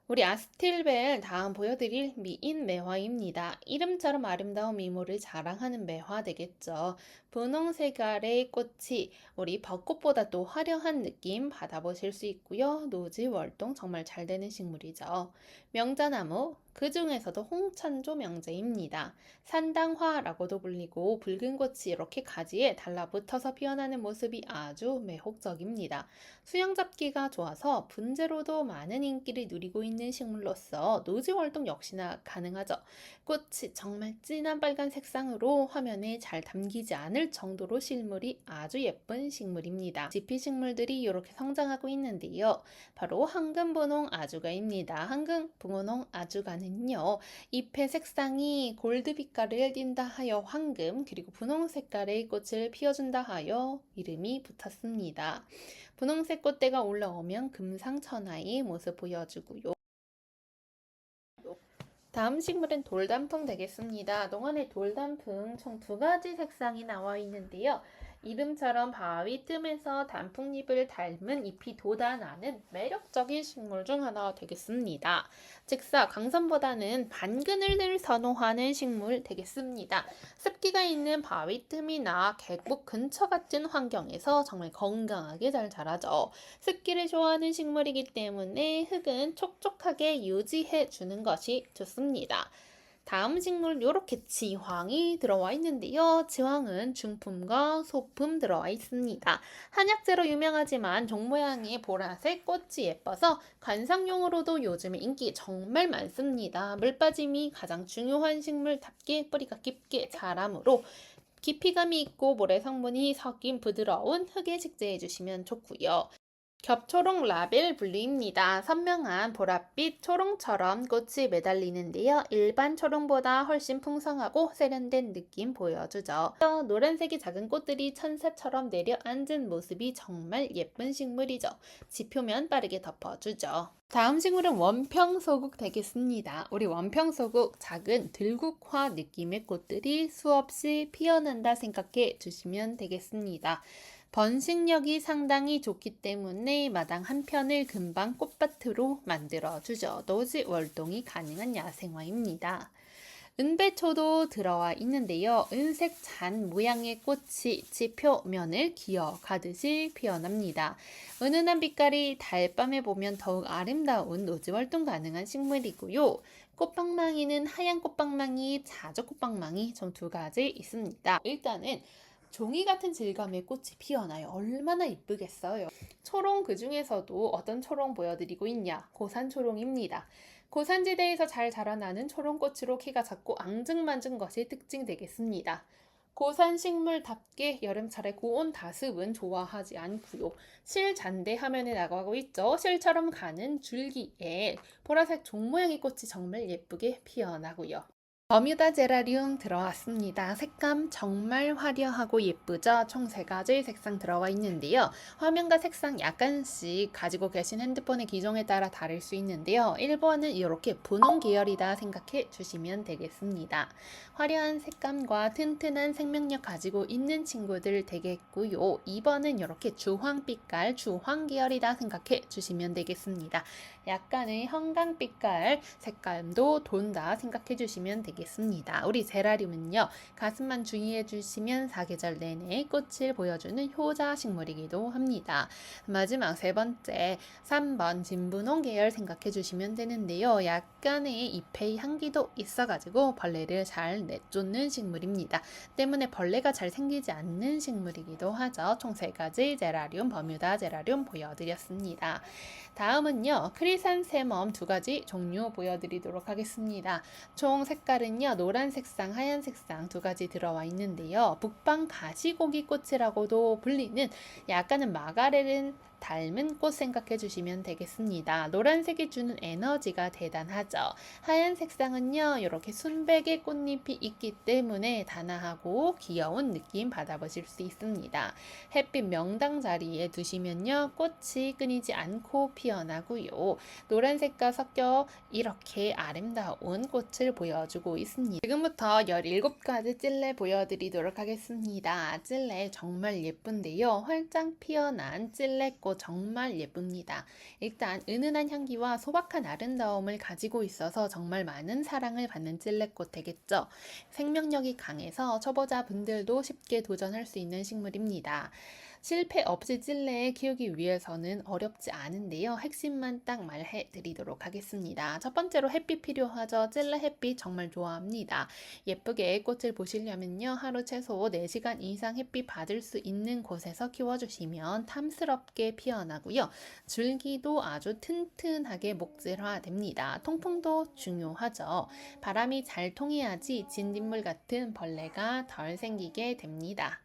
우리 아스틸벨 다음 보여드릴 미인 매화입니다. 이름처럼 아름다운 미모를 자랑하는 매화 되겠죠. 분홍색깔의 꽃이 우리 벚꽃보다 또 화려한 느낌 받아보실 수 있고요. 노지 월동 정말 잘 되는 식물이죠. 명자나무, 그 중에서도 홍천조 명제입니다. 산당화라고도 불리고 붉은 꽃이 이렇게 가지에 달라붙어서 피어나는 모습이 아주 매혹적입니다. 수영 잡기가 좋아서 분재로도 많은 인기를 누리고 있는 식물로서 노지 활동 역시나 가능하죠. 꽃이 정말 진한 빨간 색상으로 화면에 잘 담기지 않을 정도로 실물이 아주 예쁜 식물입니다. 지피 식물들이 이렇게 성장하고 있는데요. 바로 황금분홍 아주가입니다. 황금분홍 아주가는요. 잎의 색상이 골드 빛깔을 띈다 하여 황금, 그리고 분홍 색깔의 꽃을 피워준다 하여 이름이 붙었습니다. 분홍색 꽃대가 올라오면 금상첨화의 모습 보여주고요. 다음 식물은 돌단풍 되겠습니다. 동안에 돌단풍 총 2가지 색상이 나와 있는데요. 이름처럼 바위 틈에서 단풍잎을 닮은 잎이 돋아나는 매력적인 식물 중 하나 되겠습니다. 즉사 강선보다는 반그늘을 선호하는 식물 되겠습니다. 습기가 있는 바위 틈이나 계곡 근처 같은 환경에서 정말 건강하게 잘 자라죠. 습기를 좋아하는 식물이기 때문에 흙은 촉촉하게 유지해 주는 것이 좋습니다. 다음 식물 이렇게 지황이 들어와 있는데요. 지황은 중품과 소품 들어와 있습니다. 한약재로 유명하지만 종 모양의 보라색 꽃이 예뻐서 관상용으로도 요즘에 인기 정말 많습니다. 물 빠짐이 가장 중요한 식물답게 뿌리가 깊게 자라므로 깊이감이 있고 모래 성분이 섞인 부드러운 흙에 식재해 주시면 좋고요. 겹초롱 라벨 분류입니다. 선명한 보랏빛 초롱처럼 꽃이 매달리는데요. 일반 초롱보다 훨씬 풍성하고 세련된 느낌 보여주죠. 노란색의 작은 꽃들이 천사처럼 내려앉은 모습이 정말 예쁜 식물이죠. 지표면 빠르게 덮어주죠. 다음 식물은 원평소국 되겠습니다. 우리 원평소국 작은 들국화 느낌의 꽃들이 수없이 피어난다 생각해 주시면 되겠습니다. 번식력이 상당히 좋기 때문에 마당 한편을 금방 꽃밭으로 만들어주죠. 노지 월동이 가능한 야생화입니다. 은배초도 들어와 있는데요. 은색 잔 모양의 꽃이 지표면을 기어가듯이 피어납니다. 은은한 빛깔이 달밤에 보면 더욱 아름다운 노지 활동 가능한 식물이고요. 꽃방망이는 하얀 꽃방망이, 자조 꽃방망이 총 2가지 있습니다. 일단은 종이 같은 질감의 꽃이 피어나요. 얼마나 이쁘겠어요. 초롱 그 중에서도 어떤 초롱 보여드리고 있냐? 고산초롱입니다. 고산지대에서 잘 자라나는 초롱꽃으로 키가 작고 앙증맞은 것이 특징 되겠습니다. 고산식물답게 여름철에 고온 다습은 좋아하지 않고요. 실잔대 화면에 나가고 있죠. 실처럼 가는 줄기에 보라색 종 모양의 꽃이 정말 예쁘게 피어나고요. 버뮤다 제라리움 들어왔습니다. 색감 정말 화려하고 예쁘죠? 총 3가지 색상 들어와 있는데요. 화면과 색상 약간씩 가지고 계신 핸드폰의 기종에 따라 다를 수 있는데요. 1번은 이렇게 분홍 계열이다 생각해 주시면 되겠습니다. 화려한 색감과 튼튼한 생명력 가지고 있는 친구들 되겠고요. 2번은 이렇게 주황빛깔, 주황 계열이다 생각해 주시면 되겠습니다. 약간의 형광빛깔 색감도 돈다 생각해 주시면 되겠습니다. 되겠습니다. 우리 제라늄은요, 가슴만 주의해 주시면 사계절 내내 꽃을 보여주는 효자 식물이기도 합니다. 마지막 세 번째, 3번 진분홍 계열 생각해 주시면 되는데요. 약간의 잎의 향기도 있어가지고 벌레를 잘 내쫓는 식물입니다. 때문에 벌레가 잘 생기지 않는 식물이기도 하죠. 총 3가지 제라늄, 버뮤다 제라늄 보여드렸습니다. 다음은요, 크리산세멈 2가지 종류 보여드리도록 하겠습니다. 총 색깔은요, 노란 색상, 하얀 색상 2가지 들어와 있는데요. 북방 가시고기 꽃이라고도 불리는 약간은 마가렛을 닮은 꽃 생각해 주시면 되겠습니다. 노란색이 주는 에너지가 대단하죠. 하얀 색상은요, 이렇게 순백의 꽃잎이 있기 때문에 단아하고 귀여운 느낌 받아보실 수 있습니다. 햇빛 명당 자리에 두시면요, 꽃이 끊이지 않고 피어나고요. 노란색과 섞여 이렇게 아름다운 꽃을 보여주고 있습니다. 지금부터 17가지 찔레 보여드리도록 하겠습니다. 찔레 정말 예쁜데요. 활짝 피어난 찔레꽃 정말 예쁩니다. 일단 은은한 향기와 소박한 아름다움을 가지고 있어서 정말 많은 사랑을 받는 찔레꽃 되겠죠. 생명력이 강해서 초보자분들도 쉽게 도전할 수 있는 식물입니다. 실패 없이 찔레 키우기 위해서는 어렵지 않은데요. 핵심만 딱 말해 드리도록 하겠습니다. 첫 번째로 햇빛 필요하죠. 찔레 햇빛 정말 좋아합니다. 예쁘게 꽃을 보시려면요, 하루 최소 4시간 이상 햇빛 받을 수 있는 곳에서 키워주시면 탐스럽게 피어나고요. 줄기도 아주 튼튼하게 목질화됩니다. 통풍도 중요하죠. 바람이 잘 통해야지 진딧물 같은 벌레가 덜 생기게 됩니다.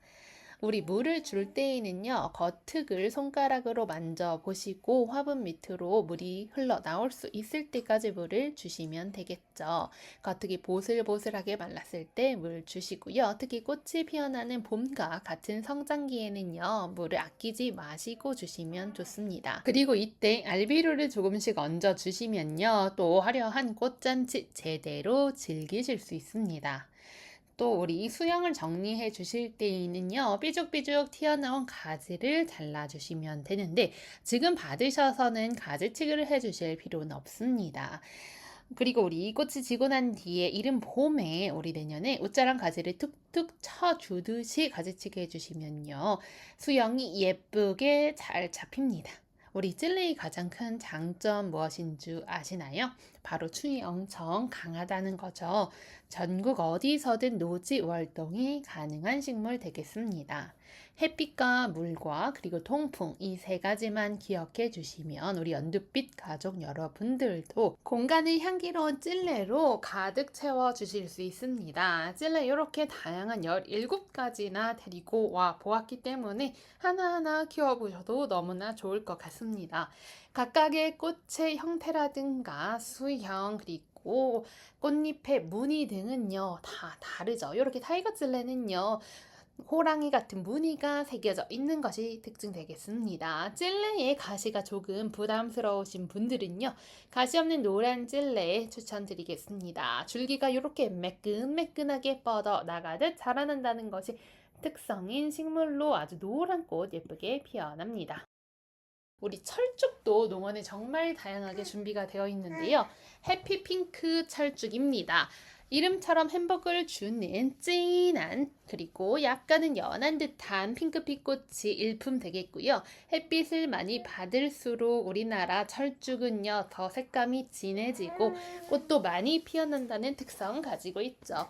우리 물을 줄 때에는요, 겉흙을 손가락으로 만져보시고 화분 밑으로 물이 흘러 나올 수 있을 때까지 물을 주시면 되겠죠. 겉흙이 보슬보슬하게 말랐을 때 물 주시고요. 특히 꽃이 피어나는 봄과 같은 성장기에는요, 물을 아끼지 마시고 주시면 좋습니다. 그리고 이때 알비루를 조금씩 얹어 주시면요, 또 화려한 꽃잔치 제대로 즐기실 수 있습니다. 또 우리 수영을 정리해 주실 때에는요, 삐죽삐죽 튀어나온 가지를 잘라주시면 되는데 지금 받으셔서는 가지치기를 해주실 필요는 없습니다. 그리고 우리 이 꽃이 지고 난 뒤에 이른 봄에 우리 내년에 웃자랑 가지를 툭툭 쳐주듯이 가지치기 해주시면요, 수영이 예쁘게 잘 잡힙니다. 우리 찔레의 가장 큰 장점 무엇인 줄 아시나요? 바로 충이 엄청 강하다는 거죠. 전국 어디서든 노지 활동이 가능한 식물 되겠습니다. 햇빛과 물과 그리고 통풍, 이 3가지만 기억해 주시면 우리 연두빛 가족 여러분들도 공간을 향기로운 찔레로 가득 채워 주실 수 있습니다. 찔레 이렇게 다양한 17가지나 데리고 와 보았기 때문에 하나하나 키워보셔도 너무나 좋을 것 같습니다. 각각의 꽃의 형태라든가 수형, 그리고 꽃잎의 무늬 등은요, 다 다르죠. 이렇게 타이거 찔레는요, 호랑이 같은 무늬가 새겨져 있는 것이 특징되겠습니다. 찔레의 가시가 조금 부담스러우신 분들은요, 가시 없는 노란 찔레 추천드리겠습니다. 줄기가 이렇게 매끈매끈하게 뻗어 나가듯 자라난다는 것이 특성인 식물로 아주 노란 꽃 예쁘게 피어납니다. 우리 철쭉도 농원에 정말 다양하게 준비가 되어 있는데요. 해피핑크 철쭉입니다. 이름처럼 햄버거를 주는 진한, 그리고 약간은 연한 듯한 핑크빛 꽃이 일품 되겠고요. 햇빛을 많이 받을수록 우리나라 철쭉은요, 더 색감이 진해지고 꽃도 많이 피어난다는 특성 가지고 있죠.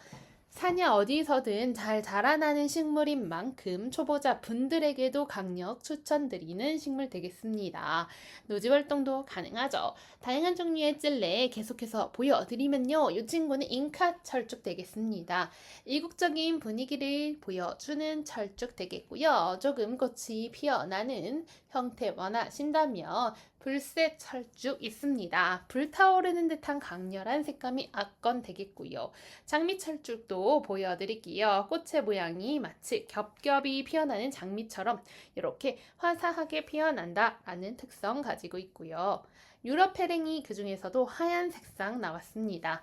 산야 어디서든 잘 자라나는 식물인 만큼 초보자 분들에게도 강력 추천드리는 식물 되겠습니다. 노지 활동도 가능하죠. 다양한 종류의 찔레 계속해서 보여드리면요, 이 친구는 잉카 철쭉 되겠습니다. 이국적인 분위기를 보여주는 철쭉 되겠고요. 조금 꽃이 피어나는 형태 원하신다면 불새 철쭉 있습니다. 불타오르는 듯한 강렬한 색감이 압권 되겠고요. 장미 철쭉도 보여드릴게요. 꽃의 모양이 마치 겹겹이 피어나는 장미처럼 이렇게 화사하게 피어난다라는 특성 가지고 있고요. 유럽 페랭이 그 중에서도 하얀 색상 나왔습니다.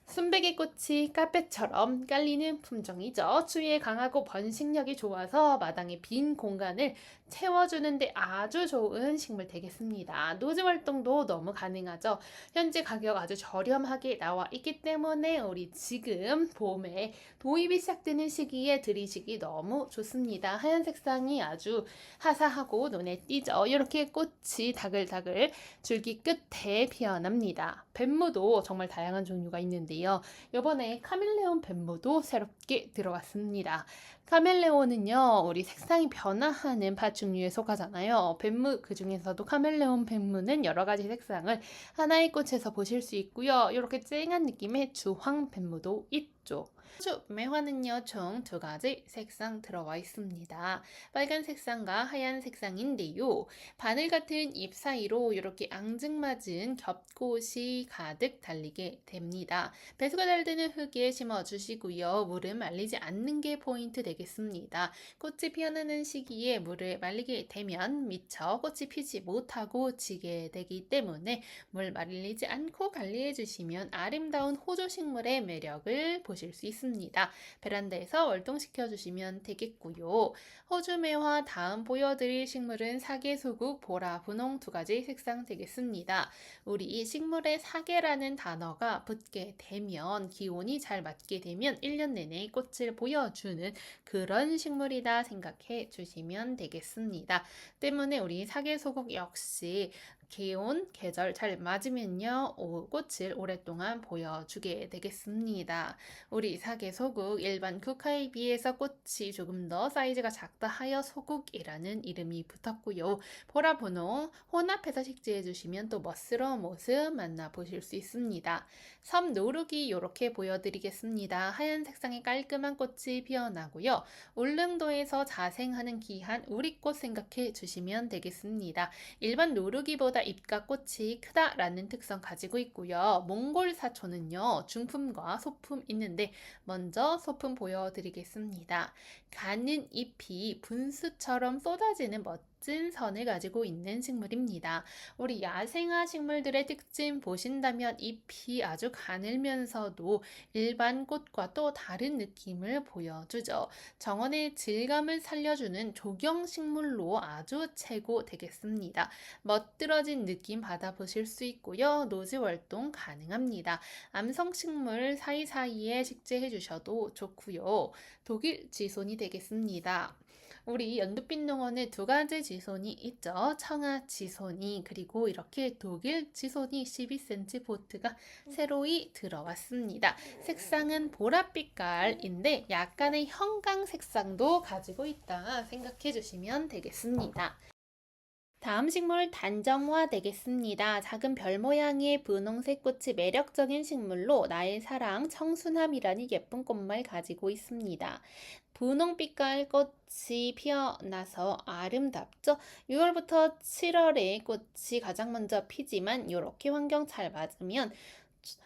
순백의 꽃이 카펫처럼 깔리는 품종이죠. 추위에 강하고 번식력이 좋아서 마당의 빈 공간을 채워주는데 아주 좋은 식물 되겠습니다. 노즈 활동도 너무 가능하죠. 현재 가격 아주 저렴하게 나와 있기 때문에 우리 지금 봄에 도입이 시작되는 시기에 들이시기 너무 좋습니다. 하얀 색상이 아주 화사하고 눈에 띄죠. 이렇게 꽃이 다글다글 줄기 끝에 피어납니다. 뱀무도 정말 다양한 종류가 있는데요. 이번에 카멜레온 뱀무도 새롭게 들어왔습니다. 카멜레온은요, 우리 색상이 변화하는 파충류에 속하잖아요. 뱀무, 그 중에서도 카멜레온 뱀무는 여러 가지 색상을 하나의 꽃에서 보실 수 있고요. 이렇게 쨍한 느낌의 주황 뱀무도 있죠. 호주 매화는요, 총 두 가지 색상 들어와 있습니다. 빨간 색상과 하얀 색상인데요. 바늘 같은 잎 사이로 이렇게 앙증맞은 겹꽃이 가득 달리게 됩니다. 배수가 잘 되는 흙에 심어주시고요. 물은 말리지 않는 게 포인트 되겠습니다. 꽃이 피어나는 시기에 물을 말리게 되면 미처 꽃이 피지 못하고 지게 되기 때문에 물 말리지 않고 관리해 주시면 아름다운 호주 식물의 매력을 보실 수 있습니다. 베란다에서 월동시켜 주시면 되겠고요. 호주 매화 다음 보여드릴 식물은 사계수국, 보라, 분홍 두 가지 색상 되겠습니다. 우리 식물에 사계라는 단어가 붙게 되면 기온이 잘 맞게 되면 1년 내내 꽃을 보여주는 그런 식물이다 생각해 주시면 되겠습니다. 때문에 우리 사계수국 역시 기온, 계절 잘 맞으면요, 꽃을 오랫동안 보여주게 되겠습니다. 우리 사계소국 일반 국화에 비해서 꽃이 조금 더 사이즈가 작다 하여 소국이라는 이름이 붙었고요. 보라분홍 혼합해서 식재해 주시면 또 멋스러운 모습 만나보실 수 있습니다. 섬 노루기 이렇게 보여드리겠습니다. 하얀 색상의 깔끔한 꽃이 피어나고요. 울릉도에서 자생하는 귀한 우리꽃 생각해 주시면 되겠습니다. 일반 노루기보다 잎과 꽃이 크다라는 특성 가지고 있고요. 몽골 사초는요, 중품과 소품 있는데 먼저 소품 보여드리겠습니다. 가는 잎이 분수처럼 쏟아지는 멋진 선을 가지고 있는 식물입니다. 우리 야생화 식물들의 특징 보신다면 잎이 아주 가늘면서도 일반 꽃과 또 다른 느낌을 보여주죠. 정원의 질감을 살려주는 조경식물로 아주 최고 되겠습니다. 멋들어진 느낌 받아보실 수 있고요. 노즈 활동 가능합니다. 암성식물 사이사이에 식재해 주셔도 좋고요. 독일 지손이 되겠습니다. 우리 연두빛 농원에 두 가지 지손이 있죠. 청아 지손이 그리고 이렇게 독일 지손이 12cm 포트가 새로이 들어왔습니다. 색상은 보랏빛깔인데 약간의 형광 색상도 가지고 있다 생각해 주시면 되겠습니다. 다음 식물 단정화 되겠습니다. 작은 별 모양의 분홍색 꽃이 매력적인 식물로 나의 사랑 청순함이라는 예쁜 꽃말 가지고 있습니다. 분홍빛깔 꽃이 피어나서 아름답죠. 6월부터 7월에 꽃이 가장 먼저 피지만 이렇게 환경 잘 맞으면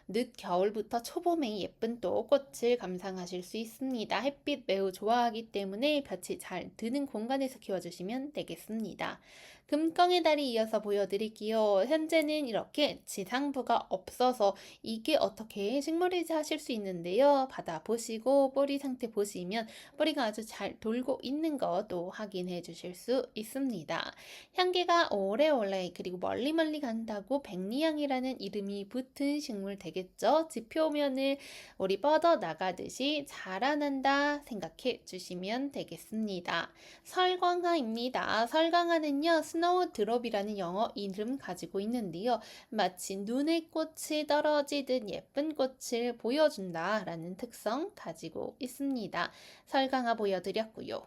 늦겨울부터 초봄에 예쁜 또 꽃을 감상하실 수 있습니다. 햇빛 매우 좋아하기 때문에 볕이 잘 드는 공간에서 키워주시면 되겠습니다. 금광의 달이 이어서 보여드릴게요. 현재는 이렇게 지상부가 없어서 이게 어떻게 식물이지 하실 수 있는데요. 받아보시고 뿌리 상태 보시면 뿌리가 아주 잘 돌고 있는 것도 확인해 주실 수 있습니다. 향기가 오래오래 그리고 멀리 간다고 백리향이라는 이름이 붙은 식물 되겠죠. 지표면을 우리 뻗어 나가듯이 자라난다 생각해 주시면 되겠습니다. 설광화입니다. 설광화는요, 스노우드롭이라는 영어 이름 가지고 있는데요. 마치 눈의 꽃이 떨어지듯 예쁜 꽃을 보여준다라는 특성 가지고 있습니다. 설광화 보여드렸고요.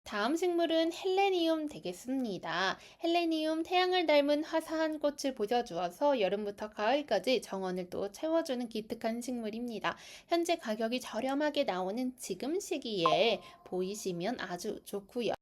다음 식물은 헬레니움 되겠습니다. 헬레니움 태양을 닮은 화사한 꽃을 보여주어서 여름부터 가을까지 정원을 또 채워주는 기특한 식물입니다. 현재 가격이 저렴하게 나오는 지금 시기에 보이시면 아주 좋고요.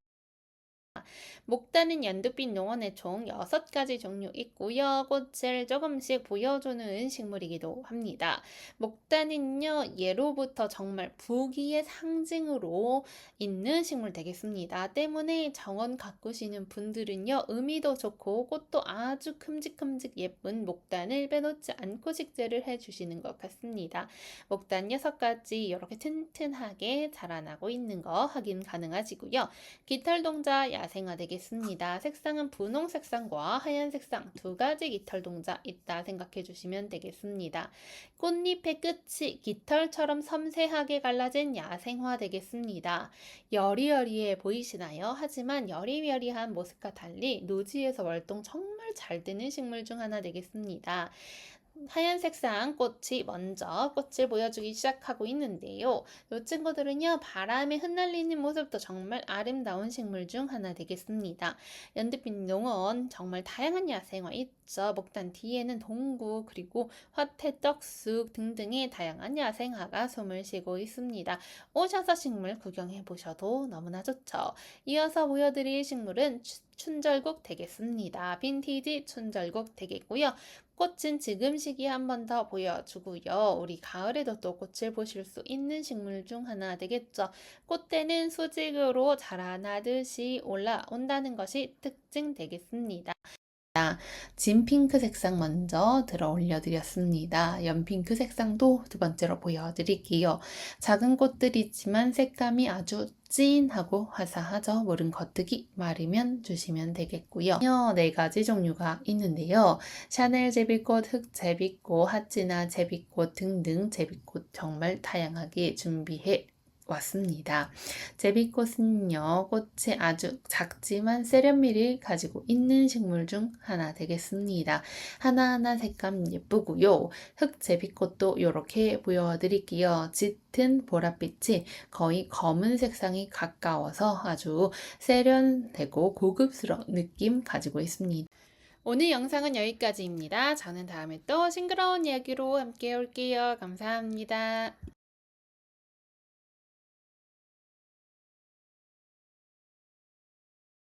목단은 연두빛 농원에 총 6가지 종류 있고요. 꽃을 조금씩 보여주는 식물이기도 합니다. 목단은요, 예로부터 정말 부귀의 상징으로 있는 식물 되겠습니다. 때문에 정원 가꾸시는 분들은요, 의미도 좋고 꽃도 아주 큼직큼직 예쁜 목단을 빼놓지 않고 식재를 해주시는 것 같습니다. 목단 6가지 이렇게 튼튼하게 자라나고 있는 거 확인 가능하시고요. 깃털동자 야생화 되겠습니다. 색상은 분홍 색상과 하얀 색상 2가지 깃털동자 있다 생각해 주시면 되겠습니다. 꽃잎의 끝이 깃털처럼 섬세하게 갈라진 야생화 되겠습니다. 여리여리해 보이시나요? 하지만 여리여리한 모습과 달리 노지에서 월동 정말 잘 되는 식물 중 하나 되겠습니다. 하얀 색상 꽃이 먼저 꽃을 보여주기 시작하고 있는데요. 이 친구들은요, 바람에 흩날리는 모습도 정말 아름다운 식물 중 하나 되겠습니다. 연두빛 농원 정말 다양한 야생화 있죠. 목단 뒤에는 동구 그리고 화태, 떡쑥 등등의 다양한 야생화가 숨을 쉬고 있습니다. 오셔서 식물 구경해 보셔도 너무나 좋죠. 이어서 보여드릴 식물은 춘절국 되겠습니다. 빈티지 춘절국 되겠고요. 꽃은 지금 시기에 한 번 더 보여주고요. 우리 가을에도 또 꽃을 보실 수 있는 식물 중 하나 되겠죠. 꽃대는 수직으로 자라나듯이 올라온다는 것이 특징 되겠습니다. 진 핑크 색상 먼저 들어 올려드렸습니다. 연핑크 색상도 2번째로 보여드릴게요. 작은 꽃들이지만 색감이 아주 진하고 화사하죠. 물은 겉뜨기 마르면 주시면 되겠고요. 4가지 종류가 있는데요. 샤넬 제비꽃, 흑 제비꽃, 하찌나 제비꽃 등등 제비꽃 정말 다양하게 준비해 왔습니다. 제비꽃은요, 꽃이 아주 작지만 세련미를 가지고 있는 식물 중 하나 되겠습니다. 하나하나 색감 예쁘고요. 흑제비꽃도 이렇게 보여드릴게요. 짙은 보랏빛이 거의 검은 색상이 가까워서 아주 세련되고 고급스러운 느낌 가지고 있습니다. 오늘 영상은 여기까지입니다. 저는 다음에 또 싱그러운 이야기로 함께 올게요. 감사합니다.